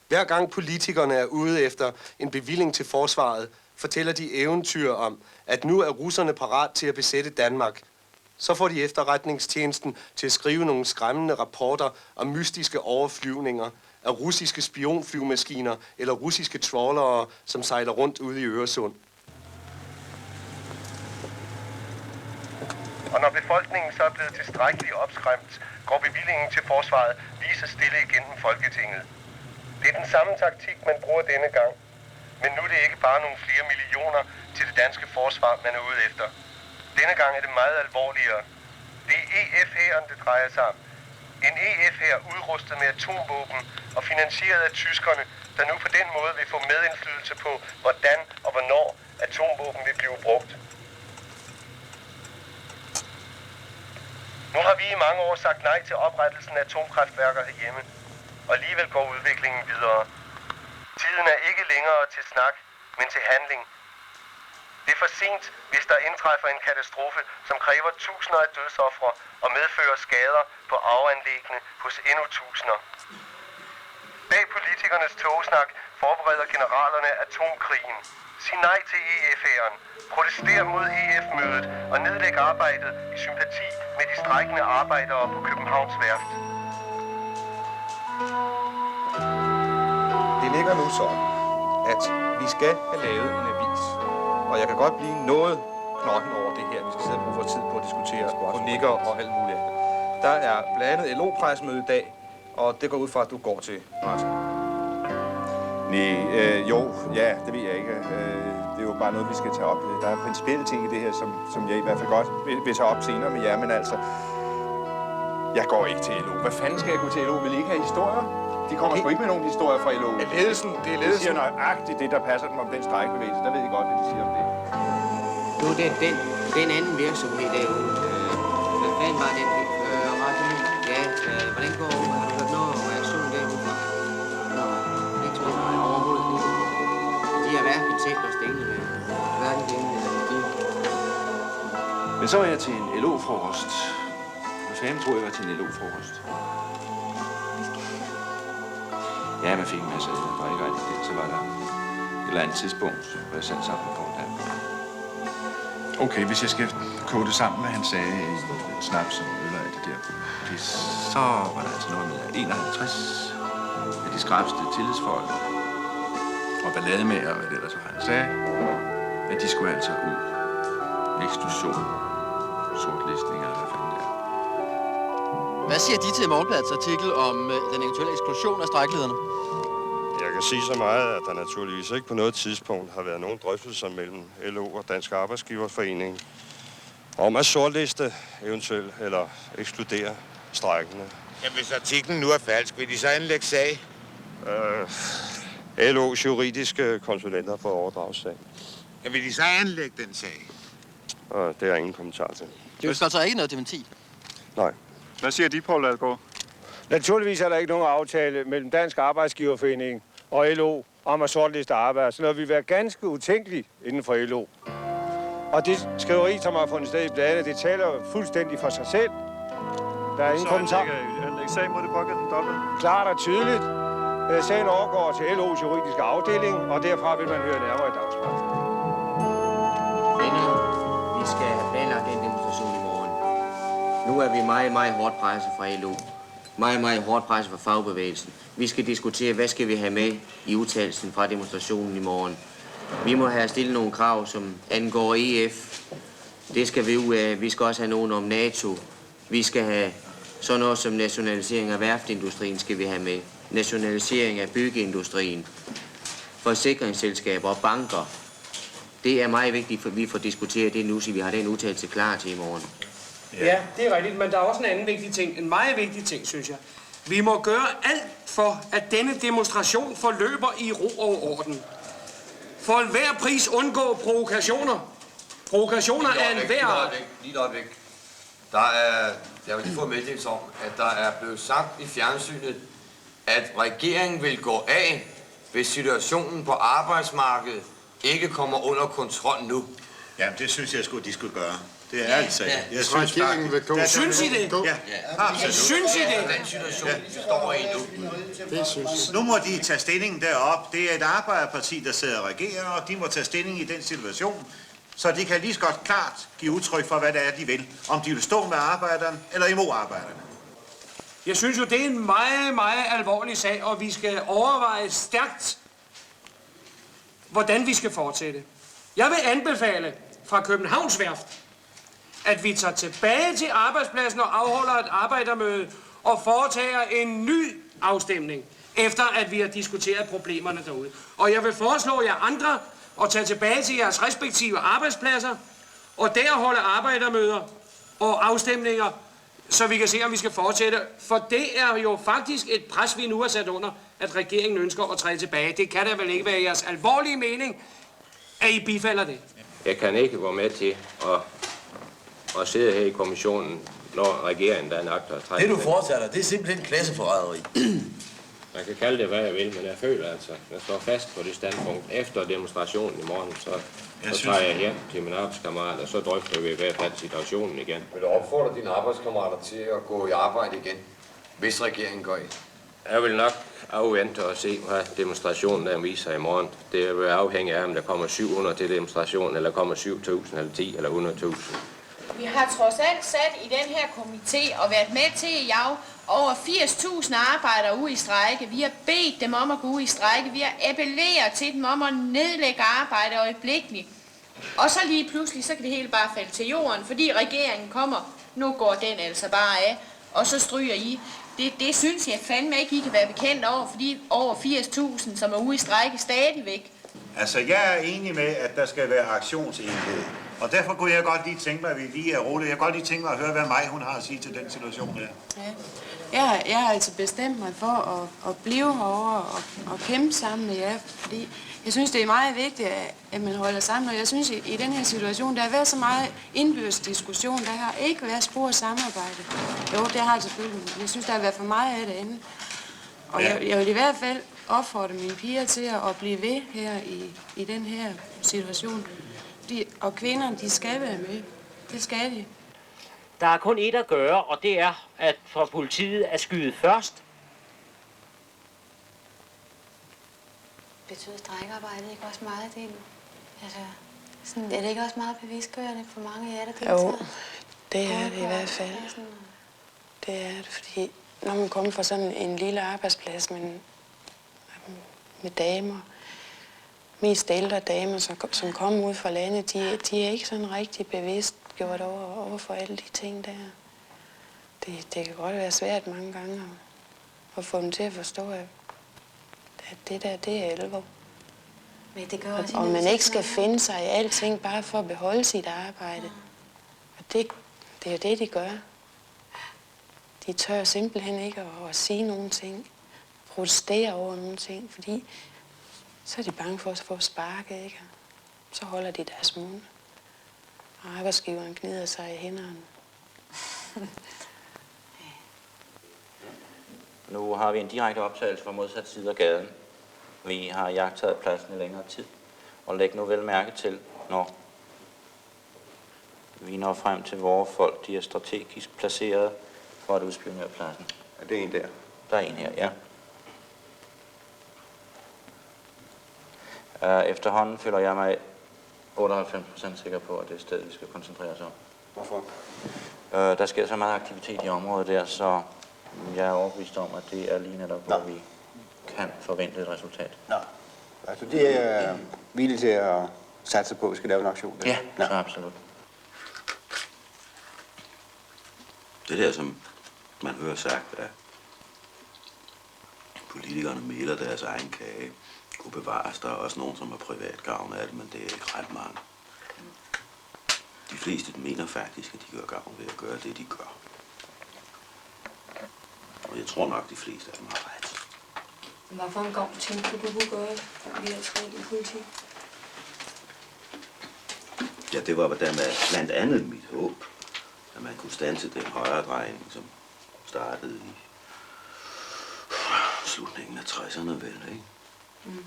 Hver gang politikerne er ude efter en bevilling til forsvaret, fortæller de eventyr om, at nu er russerne parat til at besætte Danmark. Så får de efterretningstjenesten til at skrive nogle skræmmende rapporter om mystiske overflyvninger af russiske spionflyvemaskiner eller russiske trawlere, som sejler rundt ude i Øresund. Og når befolkningen så er blevet tilstrækkeligt opskræmt, går bevillingen til forsvaret lige så stille igennem Folketinget. Det er den samme taktik, man bruger denne gang. Men nu er det ikke bare nogle flere millioner til det danske forsvar, man er ude efter. Denne gang er det meget alvorligere. Det er EF-hæren, det drejer sig om. En EF-hær udrustet med atomvåben og finansieret af tyskerne, der nu på den måde vil få medindflydelse på, hvordan og hvornår atomvåben vil blive brugt. Nu har vi i mange år sagt nej til oprettelsen af atomkraftværker herhjemme, og alligevel går udviklingen videre. Tiden er ikke længere til snak, men til handling. Det er for sent, hvis der indtræffer en katastrofe, som kræver tusinder af dødsofre og medfører skader på arveanlæggene hos endnu tusinder. Bag politikernes togsnak forbereder generalerne atomkrigen. Sig nej til EF-hæren. Protester mod EF-mødet og nedlæg arbejdet i sympati med de strejkende arbejdere på Københavns Værft. Det ligger nu sådan, at vi skal have lavet en avis. Og jeg kan godt blive noget knotten over det her. Vi skal sidde og bruge for tid på at diskutere kronikker og alt muligt andet. Der er blandt andet LO-pressemøde i dag, og det går ud fra, at du går til, Martin. Det ved jeg ikke. Det er jo bare noget, vi skal tage op. Der er principielle ting i det her, som jeg i hvert fald godt vil tage op senere med jer, men altså, jeg går ikke til LO. Hvad fanden skal jeg gå til LO? Vil I ikke have historier? De kommer sgu ikke med nogen historier fra LO. Det er ledelsen. De siger nøjagtigt det, der passer dem om den strejkebevægelse. Der ved I godt, hvad de siger om det. Nu er det den anden virksomhed derude. Hvad fanden var den? Radio? Ja, hvordan går det? Har du hørt noget om reaktion derude? Nej, ikke tror jeg overhovedet ikke. De har hverken tænkt os det ene med. Hverken det ene eller det. Men så var jeg til en LO-frokost. Hvad fanden tror jeg var til en LO-frokost? Ja, man fik en masse af det. Der var ikke rigtig det. Så var der et eller andet tidspunkt, hvor jeg satte sammen på der. Okay, hvis jeg skal kode det sammen, hvad han sagde i snaps og øl og alt det der, så var der altså noget med 51 af de skrabste tillidsfolk og ballademager, og hvad det ellers var, han sagde, at de skulle altså ud. Eksklusion, sortlistning eller hvad fanden det er. Hvad siger de til Morgenbladets artikel om den eventuelle eksklusion af strejklederne? Jeg kan sige så meget, at der naturligvis ikke på noget tidspunkt har været nogen drøftelser mellem LO og Dansk Arbejdsgiverforening om at sortliste eventuelt eller ekskludere strejkende. Jamen, hvis artiklen nu er falsk, vil de så anlægge sag? LO's juridiske konsulenter får overdragssag. Jamen, vil de så anlægge den sag? Det er ingen kommentar til. Det ønsker altså ikke noget dementi? Nej. Hvad siger de, Poul Ladegaard? Naturligvis er der ikke nogen aftale mellem Dansk Arbejdsgiverforening og LO om at sortliste arbejde, så noget vil være ganske utænkeligt inden for LO. Og det skriveri, som har fundet sted i bladene, det taler fuldstændig for sig selv. Der er ingen kommentar. Anlægge sag mod det pågældende dobbelt? Klart og tydeligt. Sagen overgår til LO's juridiske afdeling, og derfra vil man høre nærmere i dagspressen. Vi skal have planlagt den demonstration i morgen. Nu er vi meget hårdt presset fra LO. Meget hårdt presset fra fagbevægelsen. Vi skal diskutere, hvad skal vi have med i udtalelsen fra demonstrationen i morgen. Vi må have stillet nogle krav, som angår EF. Det skal vi ud af. Vi skal også have nogen om NATO. Vi skal have sådan noget som nationalisering af værftindustrien skal vi have med. Nationalisering af byggeindustrien. Forsikringsselskaber og banker. Det er meget vigtigt, for vi får diskuteret det nu, så vi har den udtalelse klar til i morgen. Ja, det er rigtigt, men der er også en anden vigtig ting. En meget vigtig ting, synes jeg. Vi må gøre alt for, at denne demonstration forløber i ro og orden. For enhver pris undgå provokationer. Provokationer er enhver... Lige et øjeblik. Jeg vil lige få meddelelse om, at der er blevet sagt i fjernsynet at regeringen vil gå af, hvis situationen på arbejdsmarkedet ikke kommer under kontrol nu? Jamen, det synes jeg sgu, de skulle gøre. Det er altså. Jeg synes Regeringen vil gå. Synes I det? Ja, absolut. Synes I det? Den situation, vi står i nu. Det synes jeg. Nu må de tage stilling derop. Det er et arbejderparti, der sidder og regerer, og de må tage stilling i den situation. Så de kan lige så godt klart give udtryk for, hvad det er, de vil. Om de vil stå med arbejderen eller imod arbejderne. Jeg synes jo, det er en meget, meget alvorlig sag, og vi skal overveje stærkt, hvordan vi skal fortsætte. Jeg vil anbefale fra Københavns Værft, at vi tager tilbage til arbejdspladsen og afholder et arbejdermøde og foretager en ny afstemning, efter at vi har diskuteret problemerne derude. Og jeg vil foreslå jer andre at tage tilbage til jeres respektive arbejdspladser og der holde arbejdermøder og afstemninger, så vi kan se, om vi skal fortsætte. For det er jo faktisk et pres, vi nu har sat under, at regeringen ønsker at træde tilbage. Det kan da vel ikke være jeres alvorlige mening, at I bifalder det? Jeg kan ikke gå med til at sidde her i kommissionen, når regeringen der agter at trække. Det du fortsætter, det er simpelthen klasseforræderi. Man kan kalde det, hvad jeg vil, men jeg føler altså, jeg står fast på det standpunkt. Efter demonstrationen i morgen, så tager jeg hjem til min arbejdskammerat, og så drøfter vi i hvert fald situationen igen. Vil du opfordre dine arbejdskammerater til at gå i arbejde igen, hvis regeringen går ind? Jeg vil nok afvente og se, hvad demonstrationen der viser i morgen. Det vil afhænge af, om der kommer 700 til demonstrationen, eller kommer 7.000, eller 10, eller 100.000. Vi har trods alt sat i den her komité og været med til at jage over 80.000 arbejdere ud i strejke. Vi har bedt dem om at gå ud i strejke. Vi har appelleret til dem om at nedlægge arbejde øjeblikkeligt. Og så lige pludselig, så kan det hele bare falde til jorden, fordi regeringen kommer. Nu går den altså bare af, og så stryger I. Det synes jeg fandme ikke, I kan være bekendt over, fordi over 80.000, som er ude i strejke stadigvæk. Altså, jeg er enig med, at der skal være aktionsenhed. Og derfor kunne jeg godt lige tænke mig, at vi lige er roligt. Jeg kunne godt lige tænke mig at høre, hvad hun har at sige til den situation her. Ja. Jeg har altså bestemt mig for at blive herovre og kæmpe sammen med jer, fordi jeg synes, det er meget vigtigt, at man holder sammen. Og jeg synes, i den her situation, der har været så meget indbyrdes diskussion. Der har ikke været spor samarbejde. Jo, det har selvfølgelig. Jeg synes, der har været for meget af det andet. Og jeg vil i hvert fald opfordre mine piger til at blive ved her i den her situation. Og kvinderne, de skal være med. Det skal de. Der er kun ét at gøre, og det er at få politiet at skyde først. Betyder strejkearbejdet ikke også meget det? Altså, sådan, er det ikke også meget bevidstgørende for mange af jer, der deltager? Jo, det er det i hvert fald. Det er det, fordi når man kommer fra sådan en lille arbejdsplads med damer, mest ældre damer, som kommer ud fra landet, de er ikke sådan rigtig bevidst gjort over for alle de ting der. Det kan godt være svært mange gange at få dem til at forstå, at det der, det er alvor. Men det gør også og man ikke skal finde sig i alting bare for at beholde sit arbejde. Og det er jo det, de gør. De tør simpelthen ikke at sige nogen ting, protestere over nogen ting, fordi så er de bange for at få sparket, ikke? Så holder de deres mund. Og arbejdsgiveren gnider sig i hænderne. Nu har vi en direkte optagelse fra modsat side af gaden. Vi har jagtet pladsen i længere tid. Og læg nu vel mærke til, når vi når frem til, hvor folk de er strategisk placeret for at udspionere pladsen. Er det en der? Der er en her, ja. Efterhånden føler jeg mig 98% sikker på, at det er stedet, vi skal koncentrere os om. Hvorfor? Der sker så meget aktivitet i området der, så jeg er overbevist om, at det er lige netop, hvor vi kan forvente et resultat. Nå. Altså, det er villige til at satse på, at vi skal lave en aktion? Der. Ja, så absolut. Det der, som man hører sagt, at politikerne mæler deres egen kage, kunne bevares. Der er også nogen, som har privat gavn af det, men det er ikke ret mange. De fleste mener faktisk, at de gør gavn ved at gøre det, de gør. Og jeg tror nok, de fleste af dem har ret. Hvad for en gavn tænkte du kunne gøre via i politik? Ja, det var blandt andet mit håb, at man kunne standse den højre drejning, som startede i slutningen af 60'erne vel, ikke? Mm.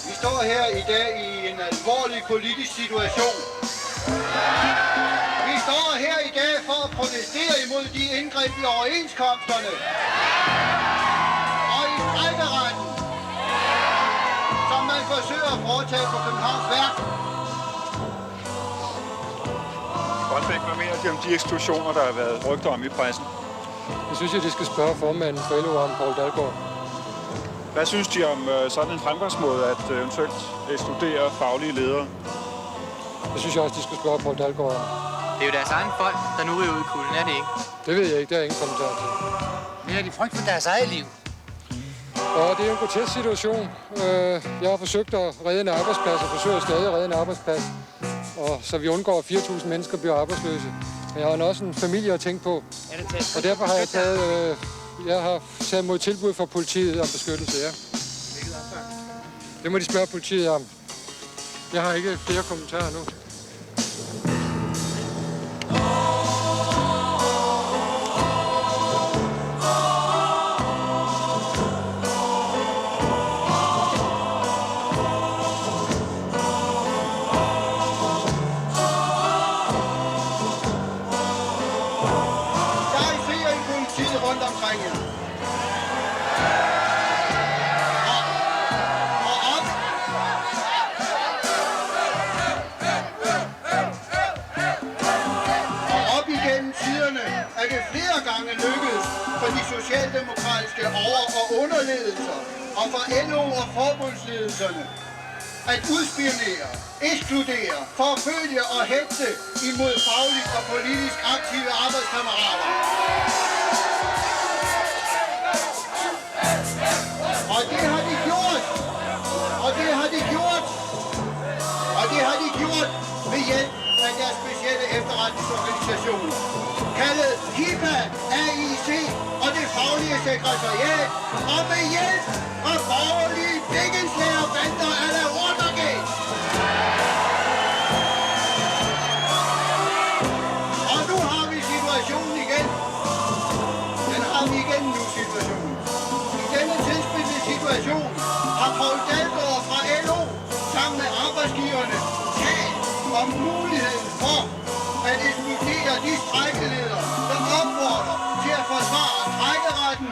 Vi står her i dag i en alvorlig politisk situation. Vi står her i dag for at protestere imod de indgreb i overenskomsterne og i strejkeretten, som man forsøger at foretage på Københavns Værk. Grønbæk, hvad mener de om de eksklusioner, der har været rygter om i pressen? Jeg synes, at de skal spørge formanden for LO om Poul Dalgaard. Hvad synes de om sådan en fremgangsmåde at eventuelt ekskludere faglige ledere? Det synes jeg også, de skal spørge Poul Dalgaard om. Det er jo deres egen folk, der nu er ude i kulden, er det ikke? Det ved jeg ikke, det er ingen kommentar til. Men er de frygt for deres eget liv? Og det er en grotesk situation. Jeg har forsøgt at redde en arbejdsplads, og forsøger stadig at redde en arbejdsplads. Og så vi undgår, at 4.000 mennesker bliver arbejdsløse. Men jeg har også en familie at tænke på. Og derfor har jeg taget mod tilbud fra politiet om beskyttelse, ja. Det må de spørge politiet om. Jeg har ikke flere kommentarer nu. Socialdemokratiske over- og underledelser og for LO og forbundsledelserne at udspionere, ekskludere, forfølge og hetze imod fagligt og politisk aktive arbejdskammerater. Og det har de gjort. Og det har de gjort. Og det har de gjort ved hjælp af deres specielle efterretningsorganisationer, kaldet HIPA, AIC og det faglige sekretariat, og med hjælp af borgerlige dækkenslægerbander a la Watergate. Og nu har vi situationen igen. Den har vi igen nu, situationen. I denne tilspidsede situation har Poul Dalgaard fra LO sammen med arbejdsgiverne talt om muligheden for at ekskludere de strejkeledere, der opfordrer til at forsvare strejkeretten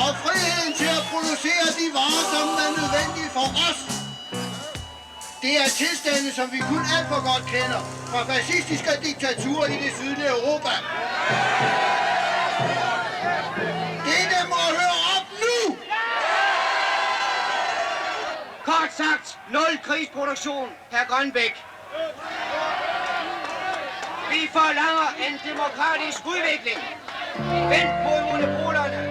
og friheden til at producere de varer, som er nødvendige for os. Det er tilstande, som vi kun alt for godt kender fra fascistiske diktaturer i det sydlige Europa. Dette må høre op nu! Kort sagt, 0 krigsproduktion, hr. Grønbæk. Vi forlanger en demokratisk udvikling. Vent mod monopolerne,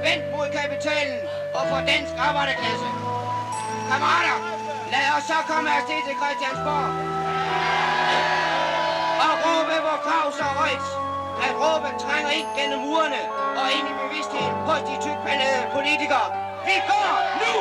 vent mod kapitalen og for dansk arbejderklasse. Kammerater, lad os så komme afsted til Christiansborg og råbe vor krav så højt, at råbet trænger ind gennem murene og ind i bevidstheden hos de tykpandede politikere. Vi går nu!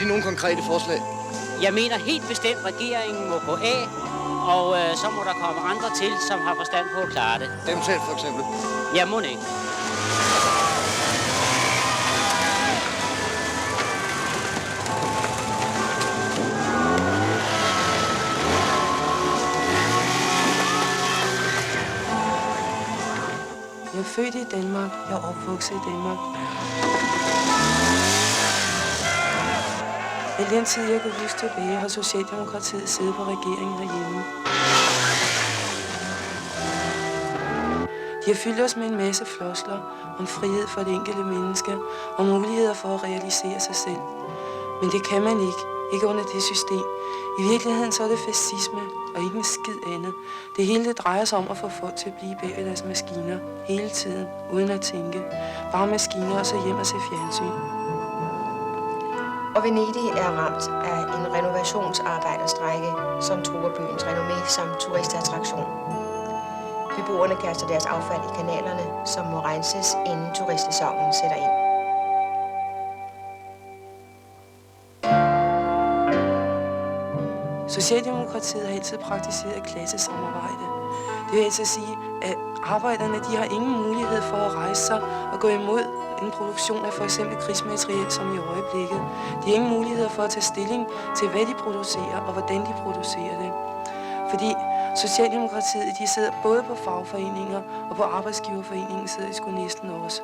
Nogle konkrete forslag? Jeg mener helt bestemt, at regeringen må gå af, og så må der komme andre til, som har forstand på at klare det. Dem selv for eksempel? Jeg må ikke. Jeg er født i Danmark. Jeg er opvokset i Danmark. I den tid, jeg kan huske tilbage, har Socialdemokratiet siddet på regeringen herhjemme. De har fyldt os med en masse floskler om frihed for det enkelte menneske og muligheder for at realisere sig selv. Men det kan man ikke, Ikke under det system. I virkeligheden så er det fascisme, og ikke en skid andet. Det hele det drejer sig om at få folk til at blive bag ved deres maskiner. Hele tiden, uden at tænke. Bare maskiner og så hjem og se fjernsyn. Og Venedig er ramt af en renovationsarbejderstrejke, som truer byens renommé som turistattraktion. Beboerne kaster deres affald i kanalerne, som må renses, inden turistsæsonen sætter ind. Socialdemokratiet har altid praktiseret klassesamarbejde. Det vil altså sige, at arbejderne de har ingen mulighed for at rejse sig og gå imod en produktion af for eksempel krigsmateriel som i øjeblikket. De har ingen mulighed for at tage stilling til, hvad de producerer og hvordan de producerer det. Fordi Socialdemokratiet de sidder både på fagforeninger og på arbejdsgiverforeningen sidder de sgu næsten også.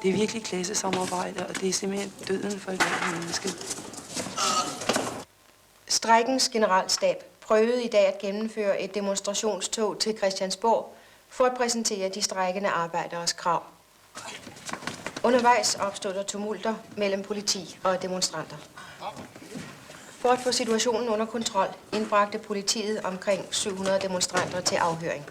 Det er virkelig klassesamarbejde, og det er simpelthen døden for et hvert menneske. Strejkens generalstab prøvede i dag at gennemføre et demonstrationstog til Christiansborg for at præsentere de strejkende arbejderes krav. Undervejs opstod der tumulter mellem politi og demonstranter. For at få situationen under kontrol indbragte politiet omkring 700 demonstranter til afhøring.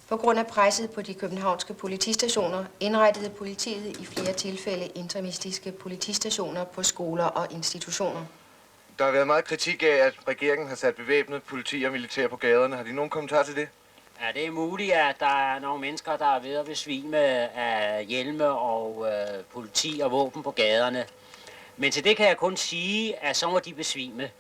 På grund af presset på de københavnske politistationer indrettede politiet i flere tilfælde interimistiske politistationer på skoler og institutioner. Der har været meget kritik af, at regeringen har sat bevæbnet politi og militær på gaderne. Har de nogen kommentar til det? Ja, det er muligt, at der er nogle mennesker, der er ved at besvime af hjelme og politi og våben på gaderne. Men til det kan jeg kun sige, at så må de besvime.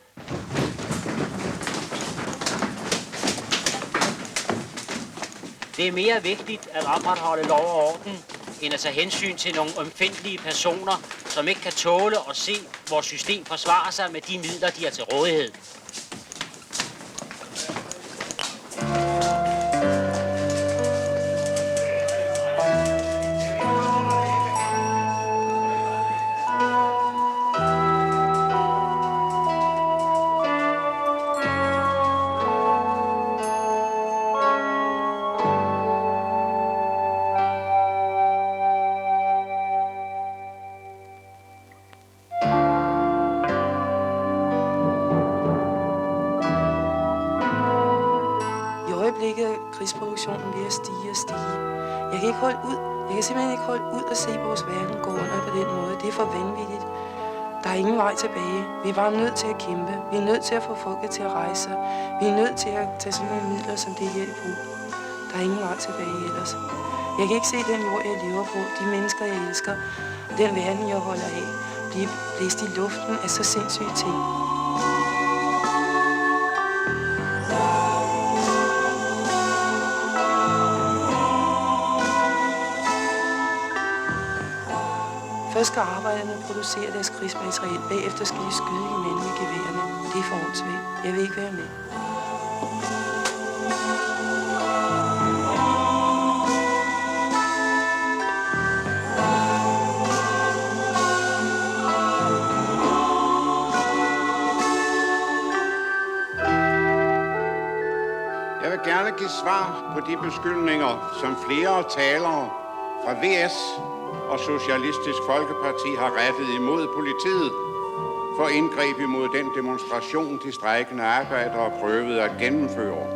Det er mere vigtigt at opretholde lov og orden, end at tage hensyn til nogle ømfindtlige personer, som ikke kan tåle at se vores system forsvare sig med de midler, de har til rådighed. Krigsproduktionen ved at stige og stige. Jeg kan ikke holde ud. Jeg kan simpelthen ikke holde ud og se vores verden gå under på den måde. Det er for vanvittigt. Der er ingen vej tilbage. Vi er bare nødt til at kæmpe. Vi er nødt til at få folket til at rejse sig. Vi er nødt til at tage sådan nogle midler som det her i brug. Der er ingen vej tilbage ellers. Jeg kan ikke se den jord, jeg lever på, de mennesker, jeg elsker, den verden, jeg holder af, blive blæst i luften af så sindssyge ting. Først skal arbejderne producere deres krigsmateriel, bagefter skal de skyde hinanden med geværerne. Det er for åndssvagt. Jeg vil ikke være med. Jeg vil gerne give svar på de beskyldninger, som flere talere fra VS og Socialistisk Folkeparti har rettet imod politiet for indgreb imod den demonstration, de strejkende arbejdere prøvede at gennemføre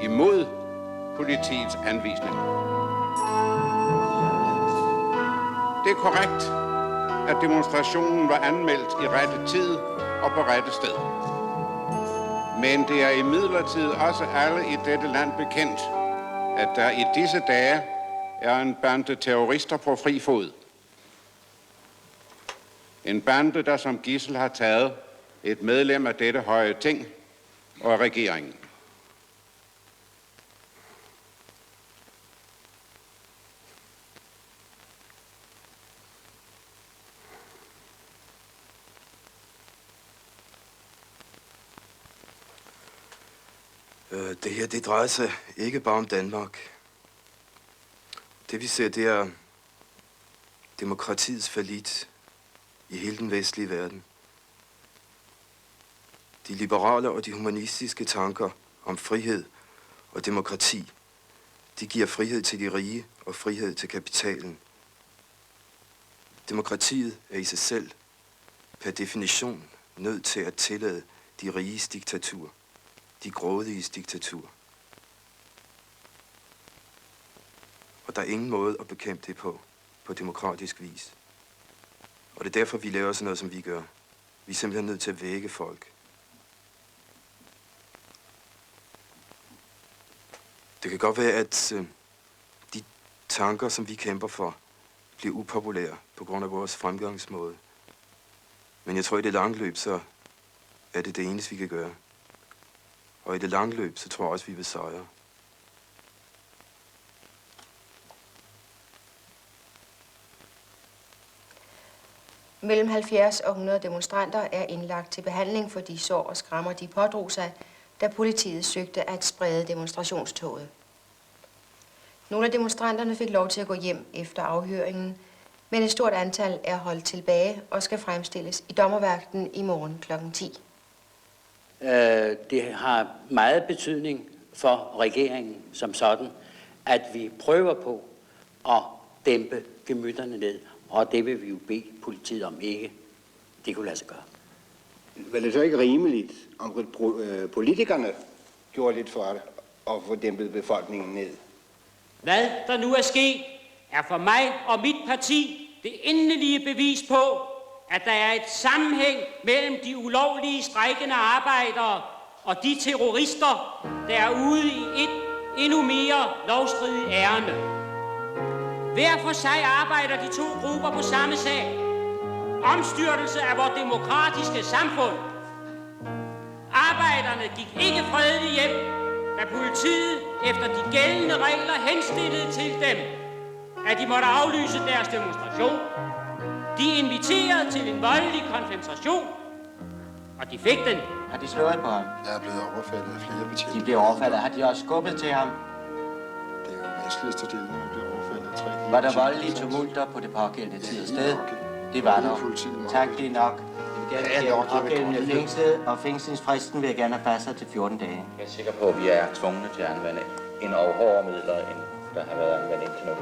imod politiets anvisning. Det er korrekt, at demonstrationen var anmeldt i rette tid og på rette sted. Men det er imidlertid også alle i dette land bekendt, at der i disse dage er en bande terrorister på fri fod. En bande, der som gidsel har taget et medlem af dette høje ting og regeringen. Det her, det drejer sig ikke bare om Danmark. Det vi ser, det er demokratiets fallit i hele den vestlige verden. De liberale og de humanistiske tanker om frihed og demokrati, de giver frihed til de rige og frihed til kapitalen. Demokratiet er i sig selv per definition nødt til at tillade de riges diktatur, de grådiges diktatur. Og der er ingen måde at bekæmpe det på demokratisk vis. Og det er derfor, vi laver sådan noget, som vi gør. Vi er simpelthen nødt til at vække folk. Det kan godt være, at de tanker, som vi kæmper for, bliver upopulære på grund af vores fremgangsmåde. Men jeg tror, i det lange løb, så er det eneste, vi kan gøre. Og i det lange løb, så tror jeg også, vi vil sejre. Mellem 70 og 100 demonstranter er indlagt til behandling for de sår og skrammer, de pådrog sig, da politiet søgte at sprede demonstrationstoget. Nogle af demonstranterne fik lov til at gå hjem efter afhøringen, men et stort antal er holdt tilbage og skal fremstilles i dommervagten i morgen kl. 10. Det har meget betydning for regeringen som sådan, at vi prøver på at dæmpe gemytterne ned, og det vil vi jo bede politiet om ikke. Det kunne lade sig gøre. Vel det så ikke rimeligt, om politikerne gjorde lidt for at få dæmpet befolkningen ned? Hvad der nu er sket, er for mig og mit parti det endelige bevis på, at der er et sammenhæng mellem de ulovlige strejkende arbejdere og de terrorister, der er ude i et endnu mere lovstridigt ærende. Hver for sig arbejder de to grupper på samme sag. Omstyrtelse af vores demokratiske samfund. Arbejderne gik ikke fredeligt hjem, da politiet efter de gældende regler henstillede til dem, at de måtte aflyse deres demonstration. De inviterede til en voldelig konfrontation, og de fik den. Har de slået på ham? Jeg er blevet overfaldet af flere betjente. De blev overfaldet. Har de også skubbet til ham? Det er jo vanskeligt at stille, når man bliver overfaldet af 3. Var der voldelige tumulter på det pågældende tid og sted? Det var der. Tak, det er nok. Jeg vil gerne have pågældende fængslet, og fængslingsfristen vil jeg gerne have fastsat til 14 dage. Jeg er sikker på, at vi er tvungne til at anvende en hårdere midler, end der har været anvendt indtil nu.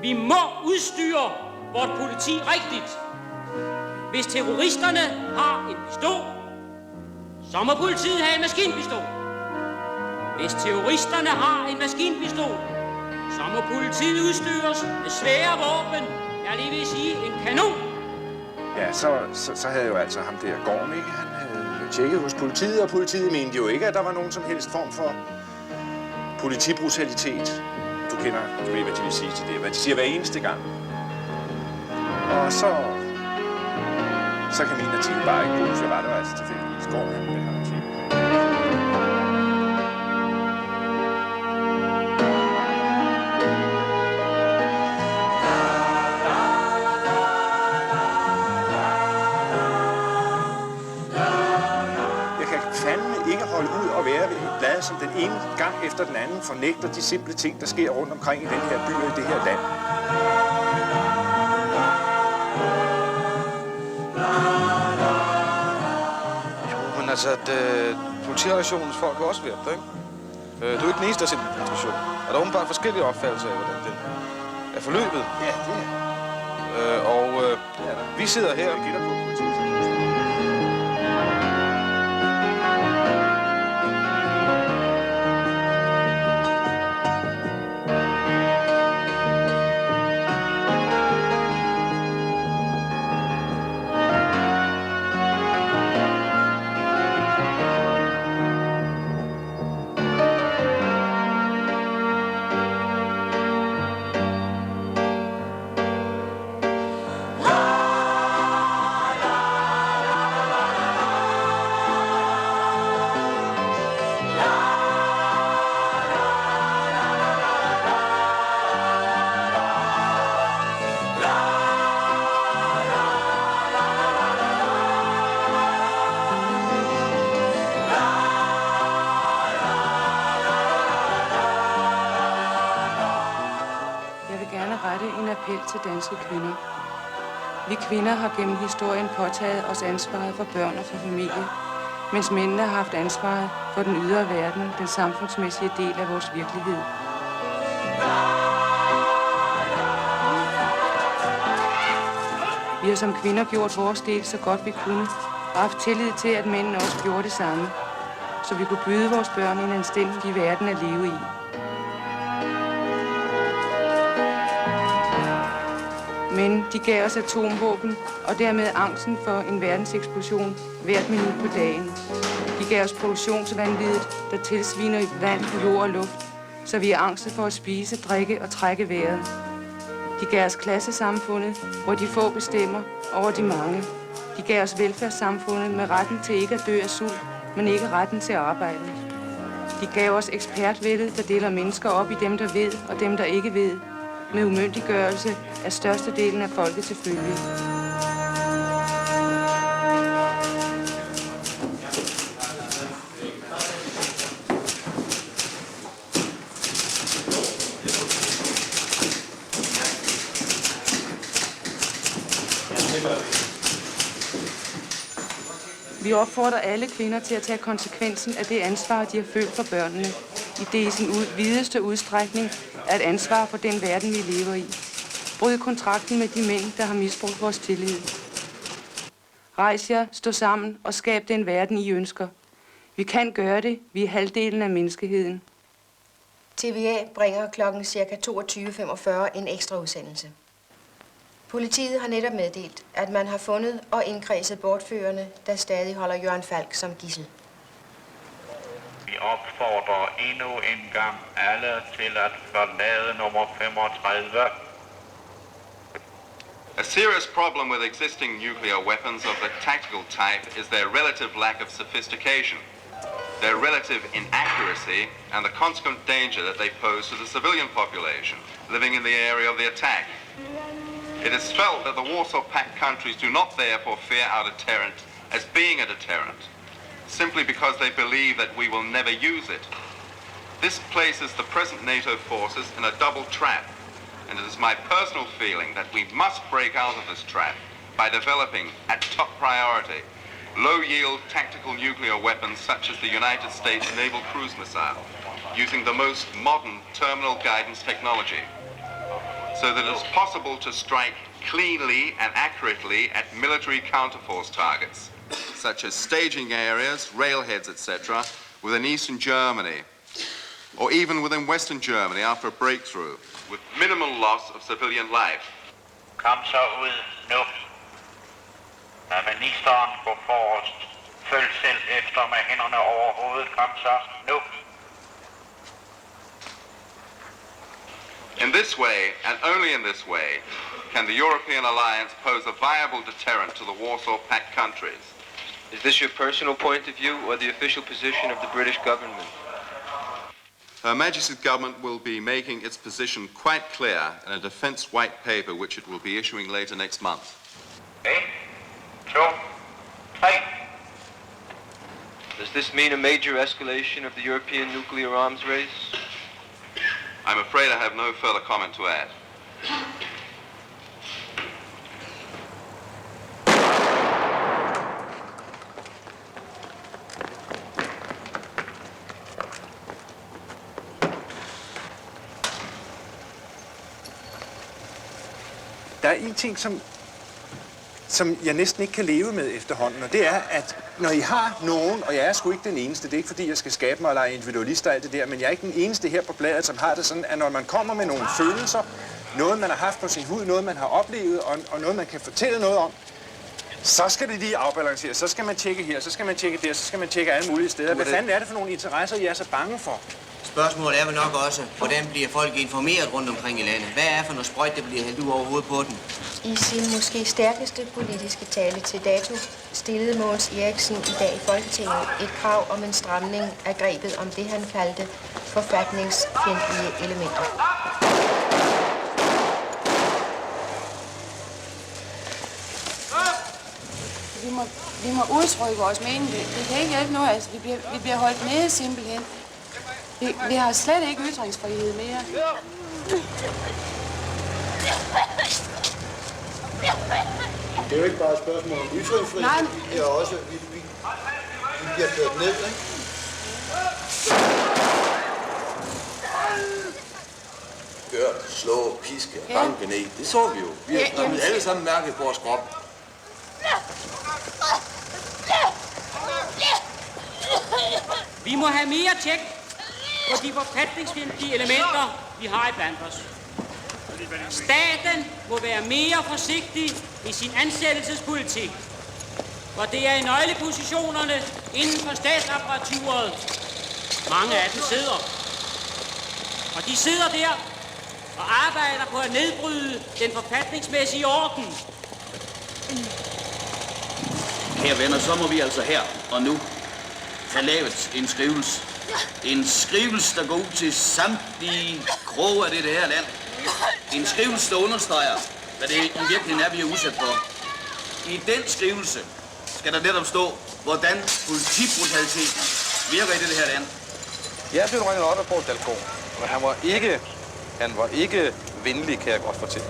Vi må udstyre vort politi rigtigt. Hvis terroristerne har en pistol, så må politiet have en maskinpistol. Hvis terroristerne har en maskinpistol, så må politiet udstyres med svære våben. Jeg lige vil sige en kanon. Ja, så havde jo altså ham der Gorm, ikke? Han havde tjekket hos politiet, og politiet mente jo ikke, at der var nogen som helst form for politibrutalitet. Du ved, hvad de vil sige til det. Hvad de siger hver eneste gang. Og så kan min artikel bare ikke bruges. Jeg var der altså tilfældigvis Gorm, han med ham tjekket. Holde ud og være ved et blad, som den ene gang efter den anden fornægter de simple ting, der sker rundt omkring i den her by og i det her land. Jo, men altså, at politiredaktionens folk er også ved det, ikke? Du er ikke den eneste, der sætter demonstration. Og der er åbenbart forskellige opfattelser af, hvordan den er forløbet. Ja, det er. Vi sidder her. Til danske kvinder. Vi kvinder har gennem historien påtaget os ansvaret for børn og for familie, mens mændene har haft ansvaret for den ydre verden, den samfundsmæssige del af vores virkelighed. Vi har som kvinder gjort vores del så godt vi kunne, og haft tillid til, at mændene også gjorde det samme, så vi kunne byde vores børn en anstændig verden at leve i. Men de gav os atomvåben, og dermed angsten for en verdenseksplosion hvert minut på dagen. De gav os produktionsvanviddet, der tilsviner vand, jord og luft, så vi er angste for at spise, drikke og trække vejret. De gav os klassesamfundet, hvor de få bestemmer over de mange. De gav os velfærdssamfundet med retten til ikke at dø af sult, men ikke retten til at arbejde. De gav os ekspertvældet, der deler mennesker op i dem, der ved og dem, der ikke ved, med umyndiggørelse af størstedelen af folket til følge. Vi opfordrer alle kvinder til at tage konsekvensen af det ansvar, de har følt for børnene, i det i sin videste udstrækning er et ansvar for den verden, vi lever i. Bryd kontrakten med de mænd, der har misbrugt vores tillid. Rejs jer, stå sammen og skab den verden, I ønsker. Vi kan gøre det. Vi er halvdelen af menneskeheden. TVA bringer klokken ca. 22.45 en ekstra udsendelse. Politiet har netop meddelt, at man har fundet og indkredset bortførerne, der stadig holder Jørgen Falk som gidsel. Vi opfordrer endnu en gang alle til at forlade nummer 35. A serious problem with existing nuclear weapons of the tactical type is their relative lack of sophistication, their relative inaccuracy, and the consequent danger that they pose to the civilian population living in the area of the attack. It is felt that the Warsaw Pact countries do not therefore fear our deterrent as being a deterrent, simply because they believe that we will never use it. This places the present NATO forces in a double trap, and it is my personal feeling that we must break out of this trap by developing, at top priority, low-yield tactical nuclear weapons such as the United States Naval Cruise Missile, using the most modern terminal guidance technology, so that it is possible to strike cleanly and accurately at military counterforce targets, such as staging areas, railheads, etc., within Eastern Germany, or even within Western Germany after a breakthrough, with minimal loss of civilian life. Kom så ud nu. Lad ministeren gå forrest. Følg selv efter med hænderne over hovedet. Kom så nu. In this way, and only in this way, can the European alliance pose a viable deterrent to the Warsaw Pact countries. Is this your personal point of view or the official position of the British government? Her Majesty's government will be making its position quite clear in a defence white paper which it will be issuing later next month. 1, 2, 3. Does this mean a major escalation of the European nuclear arms race? I'm afraid I have no further comment to add. Der er en ting, som jeg næsten ikke kan leve med efterhånden, og det er, at når I har nogen, og jeg er sgu ikke den eneste, det er ikke fordi, jeg skal skabe mig eller individualist og alt det der, men jeg er ikke den eneste her på bladet, som har det sådan, at når man kommer med nogle følelser, noget man har haft på sin hud, noget man har oplevet, og noget man kan fortælle noget om, så skal det lige afbalanceres, så skal man tjekke her, så skal man tjekke der, så skal man tjekke alle mulige steder. Hvad fanden er det for nogle interesser, I er så bange for? Spørgsmålet er vel nok også, hvordan bliver folk informeret rundt omkring i landet? Hvad er for noget sprøjt, der bliver hældt ud over hovedet på den? I sin måske stærkeste politiske tale til dato stillede Mogens Eriksen i dag i Folketinget et krav om en stramning af grebet om det, han kaldte forfatningsfjendtlige elementer. Vi må udtrykke vores mening. Det kan ikke hjælpe noget. Altså, vi bliver holdt nede simpelthen. Vi har slet ikke ytringsfrihed mere. Det er jo ikke bare et spørgsmål om ytringsfrihed. Nej. Det er også, vi bliver kørt ned, ikke? Gør, slå, piske, banke ned. Det så vi jo. Vi har alle sammen mærket på vores krop. Vi må have mere tjek på de forfatningsfjendtlige elementer, vi har iblandt os. Staten må være mere forsigtig i sin ansættelsespolitik, for det er i nøglepositionerne inden for statsapparaturet. Mange af dem sidder. Og de sidder der og arbejder på at nedbryde den forfatningsmæssige orden. Kære venner, så må vi altså her og nu have lavet en skrivelse. En skrivelse, der går ud til samtlige kroge af det her land. En skrivelse, der understreger, hvad det i virkeligheden er, vi er udsat for. I den skrivelse skal der netop stå, hvordan politibrutaliteten virker i det her land. Jeg er blevet ringet op af Poul Dalgaard, men han var ikke venlig, kan jeg godt fortælle.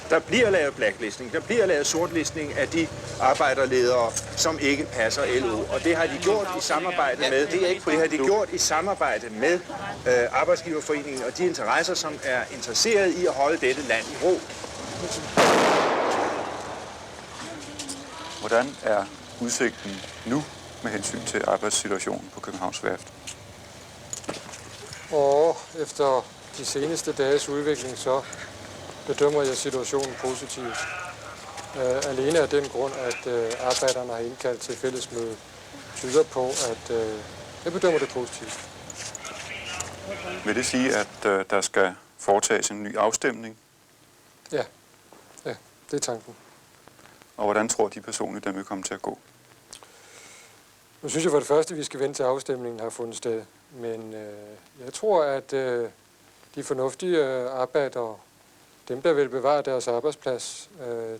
Der bliver lavet blacklisting, der bliver lavet sortlistning af de arbejderledere, som ikke passer LO. Og det har de gjort i samarbejde med, det har de gjort i samarbejde med Arbejdsgiverforeningen og de interesser, som er interesseret i at holde dette land i ro. Hvordan er udsigten nu med hensyn til arbejdssituationen på Københavns Værft? Og efter de seneste dages udvikling, så bedømmer jeg situationen positivt. Alene af den grund, at arbejderne har indkaldt til fællesmøde, tyder på, at jeg bedømmer det positivt. Vil det sige, at der skal foretages en ny afstemning? Ja, det er tanken. Og hvordan tror de personligt, den vil komme til at gå? Nu synes jeg for det første, at vi skal vente til afstemningen har fundet sted. Men jeg tror, at de fornuftige arbejdere, dem der vil bevare deres arbejdsplads,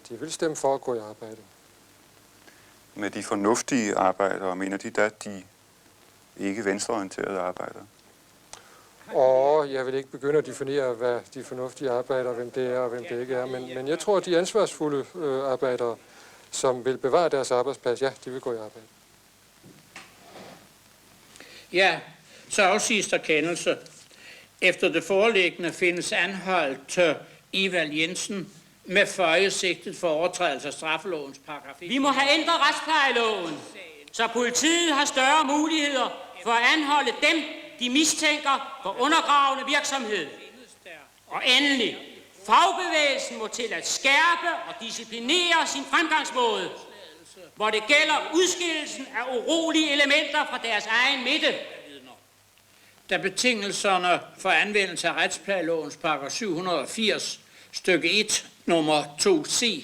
de vil stemme for at gå i arbejde. Med de fornuftige arbejdere, mener de da, de ikke venstreorienterede arbejdere? Og jeg vil ikke begynde at definere, hvad de fornuftige arbejdere, hvem det er og hvem det ikke er. Men jeg tror, at de ansvarsfulde arbejdere, som vil bevare deres arbejdsplads, ja, de vil gå i arbejde. Ja, så afsiges der kendelse. Efter det foreliggende findes anholdt Evald Jensen med føje sigtet for overtrædelse af straffelovens paragraf 1. Vi må have ændret retsplejeloven, så politiet har større muligheder for at anholde dem, de mistænker for undergravende virksomhed. Og endelig, fagbevægelsen må til at skærpe og disciplinere sin fremgangsmåde, hvor det gælder udskillelsen af urolige elementer fra deres egen midte. Da betingelserne for anvendelse af retsplejelovens paragraf 780 stykke 1 nummer 2c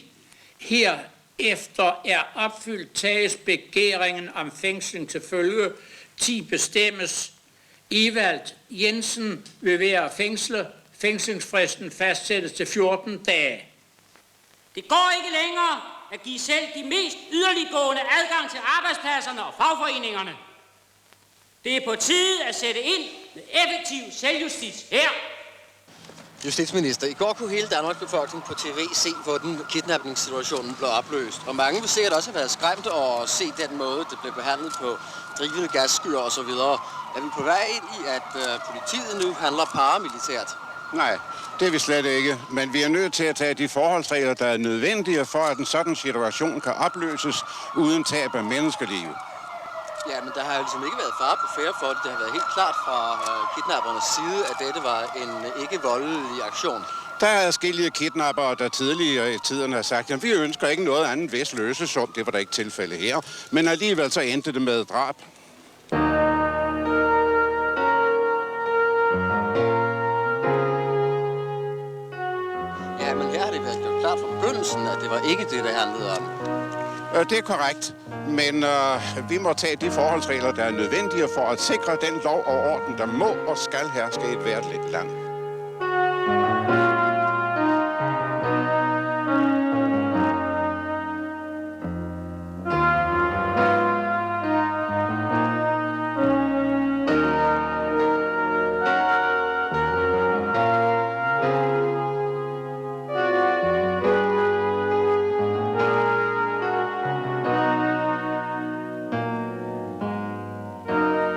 herefter er opfyldt, tages begæringen om fængsling til følge. 10 bestemmes. Evald Jensen vil være fængslet. Fængslingsfristen fastsættes til 14 dage. Det går ikke længere at give selv de mest yderliggående adgang til arbejdspladserne og fagforeningerne. Det er på tide at sætte ind med effektiv selvjustits her. Justitsminister, i går kunne hele Danmarks befolkning på TV se, hvordan kidnapningssituationen blev opløst. Og mange vil sikkert også have været skræmt over at se den måde, det blev behandlet på drivende gasskyer og så videre. Er vi på vej ind i, at politiet nu handler paramilitært? Nej, det er vi slet ikke. Men vi er nødt til at tage de forholdsregler, der er nødvendige for, at en sådan situation kan opløses uden tab af menneskeliv. Ja, men der har jo ligesom ikke været fare på færre for det. Det har været helt klart fra kidnappernes side, at dette var en ikke voldelig aktion. Der er adskillige kidnappere, der tidligere i tiden har sagt, at vi ønsker ikke noget andet vist løsesum. Det var der ikke tilfælde her. Men alligevel så endte det med drab. Ja, men her har det været gjort klart fra begyndelsen, at det var ikke det, der handlede om. Det er korrekt, men vi må tage de forholdsregler, der er nødvendige for at sikre den lov og orden, der må og skal herske i et hvert lidt land.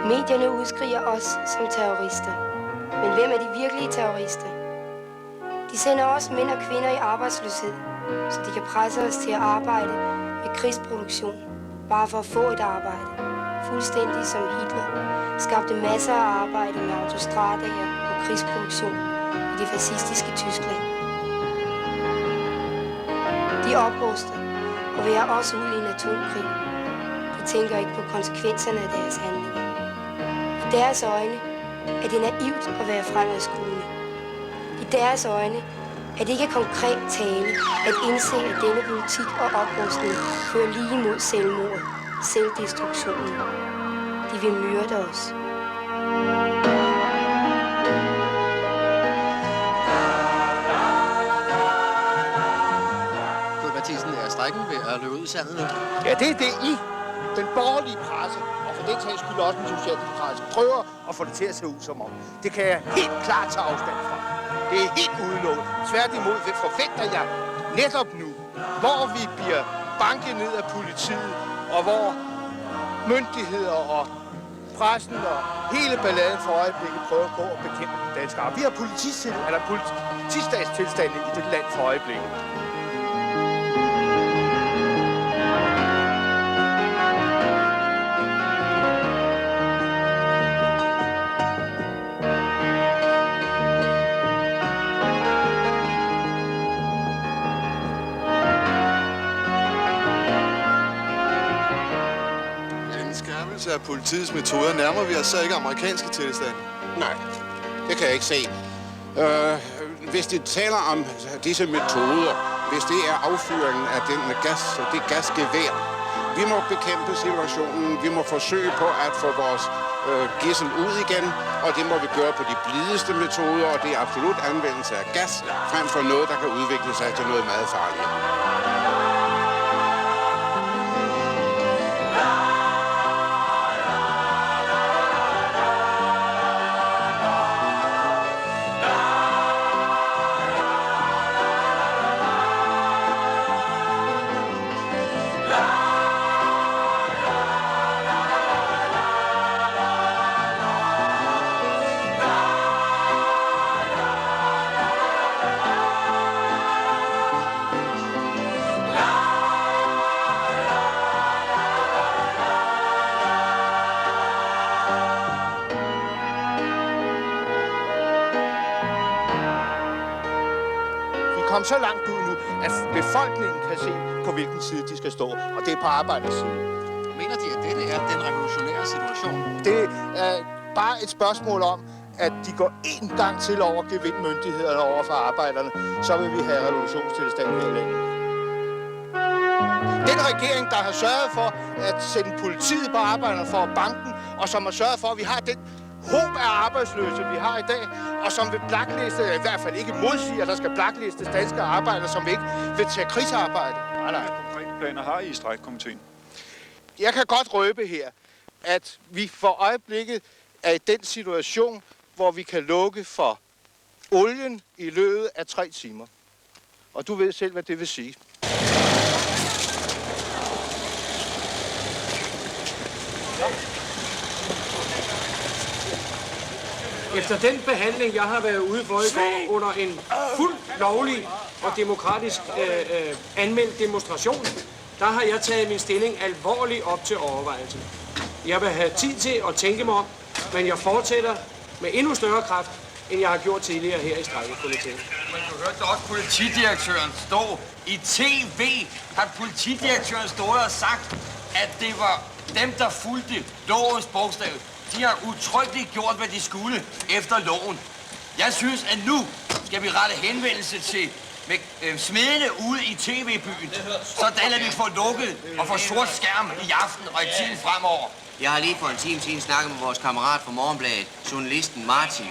Medierne udskriger os som terrorister. Men hvem er de virkelige terrorister? De sender også mænd og kvinder i arbejdsløshed, så de kan presse os til at arbejde med krigsproduktion, bare for at få et arbejde. fuldstændig som Hitler, skabte masser af arbejde med autostradaer og krigsproduktion i det fascistiske Tyskland. De opruster og vil have også ud i en atomkrig. De tænker ikke på konsekvenserne af deres handlinger. I deres øjne er det naivt at være fremadskuende. I deres øjne er det ikke konkret tale at indse, at denne politik og oprustning fører lige mod selvmord, selvdestruktionen. De vil myrde os. Kurt Mathisen, er strejken ved at løbe ud i sandet nu? Ja, det er det den borgerlige presse, og for den sags skyld også den socialdemokratiske, prøver at få det til at se ud som om. Det kan jeg helt klart tage afstand fra. Det er helt udelukket. Tværtimod forventer jeg netop nu, hvor vi bliver banket ned af politiet, og hvor myndigheder og pressen og hele balladen for øjeblikket prøver på at bekæmpe den danske arv. Vi har politistatstilstande i det land for øjeblikket. Af politiets metoder nærmer vi os så ikke amerikanske tilstande? Nej, det kan jeg ikke se. Hvis de taler om disse metoder, hvis det er affyringen af det gasgevær, vi må bekæmpe situationen, vi må forsøge på at få vores gidsel ud igen, og det må vi gøre på de blideste metoder, og det er absolut anvendelse af gas, frem for noget, der kan udvikle sig til noget meget farligt. Kom så langt ud nu, at befolkningen kan se, på hvilken side de skal stå, og det er på arbejdernes side. Mener de, at dette er den revolutionære situation? Det er bare et spørgsmål om, at de går én gang til over at gevinde myndighederne over for arbejderne, så vil vi have revolutionstilstand her i landet. Den regering, der har sørget for at sende politiet på arbejderne for banken, og som har sørget for, at vi har den håb af arbejdsløse, vi har i dag, og som vil blackliste, i hvert fald ikke modsiger, at der skal blacklistes danske arbejdere, som ikke vil tage krigsarbejde. Nej. Konkrete planer har I i strejkkomiteen? Jeg kan godt røbe her, at vi for øjeblikket er i den situation, hvor vi kan lukke for olien i løbet af 3 timer. Og du ved selv, hvad det vil sige. Efter den behandling, jeg har været ude for i går under en fuldt lovlig og demokratisk anmeldt demonstration, der har jeg taget min stilling alvorligt op til overvejelse. Jeg vil have tid til at tænke mig om, men jeg fortsætter med endnu større kraft, end jeg har gjort tidligere her i strejkekomiteen. Men du hørte også politidirektøren stå i tv. Har politidirektøren stået og sagt, at det var dem, der fulgte lovens bogstav. De har utryggeligt gjort, hvad de skulle efter loven. Jeg synes, at nu skal vi rette henvendelse til smedene ude i tv-byen, sådan at vi får lukket og får sort skærm i aften og i tiden fremover. Jeg har lige for en time siden snakket med vores kammerat fra Morgenbladet, journalisten Martin.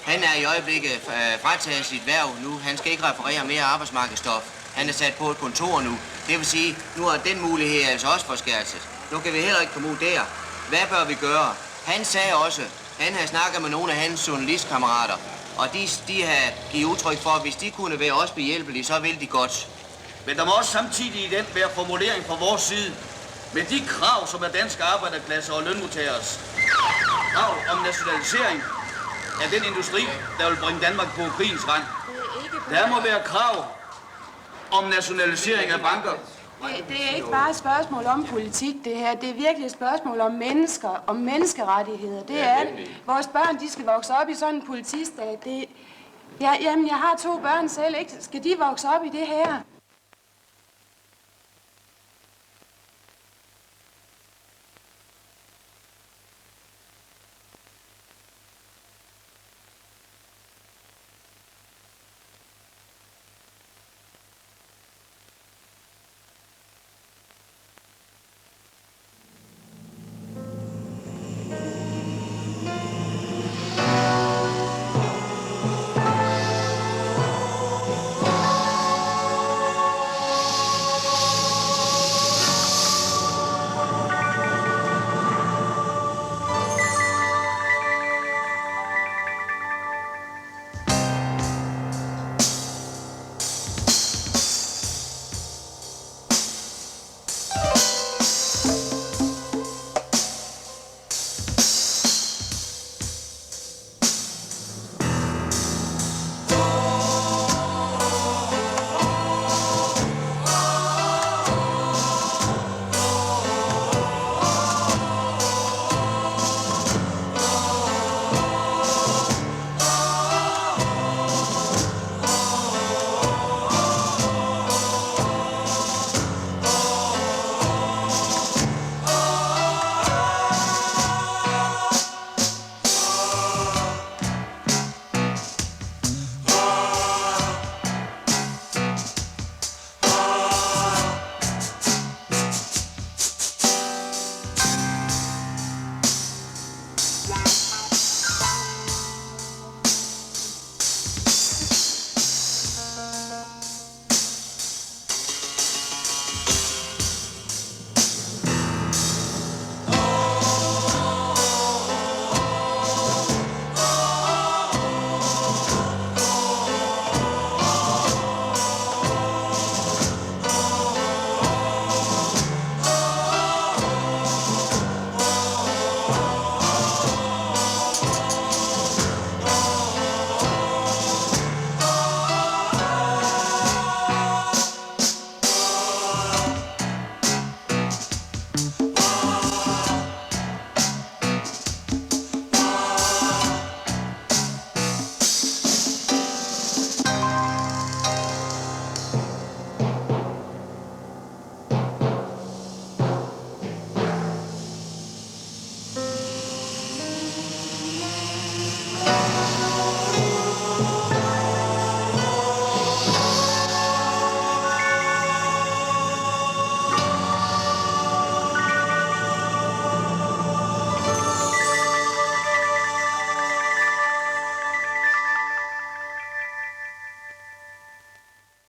Han er i øjeblikket frataget sit hverv nu. Han skal ikke referere mere arbejdsmarkedsstof. Han er sat på et kontor nu. Det vil sige, nu er den mulighed altså også forskærtet. Nu kan vi heller ikke komme ud der. Hvad bør vi gøre? Han sagde også, han havde snakket med nogle af hans journalistkammerater, og de har givet udtryk for, at hvis de kunne være os behjælpelige, så ville de godt. Men der må også samtidig i den være formulering fra vores side, med de krav, som er danske arbejderklasse og lønmodtagers. Krav om nationalisering af den industri, der vil bringe Danmark på krigens rand. Der må være krav om nationalisering af banker, Det er ikke bare et spørgsmål om politik, det her. Det er virkelig et spørgsmål om mennesker, om menneskerettigheder. Det er det. Vores børn, de skal vokse op i sådan en politistat. Jamen, jeg har 2 børn selv, ikke? Skal de vokse op i det her?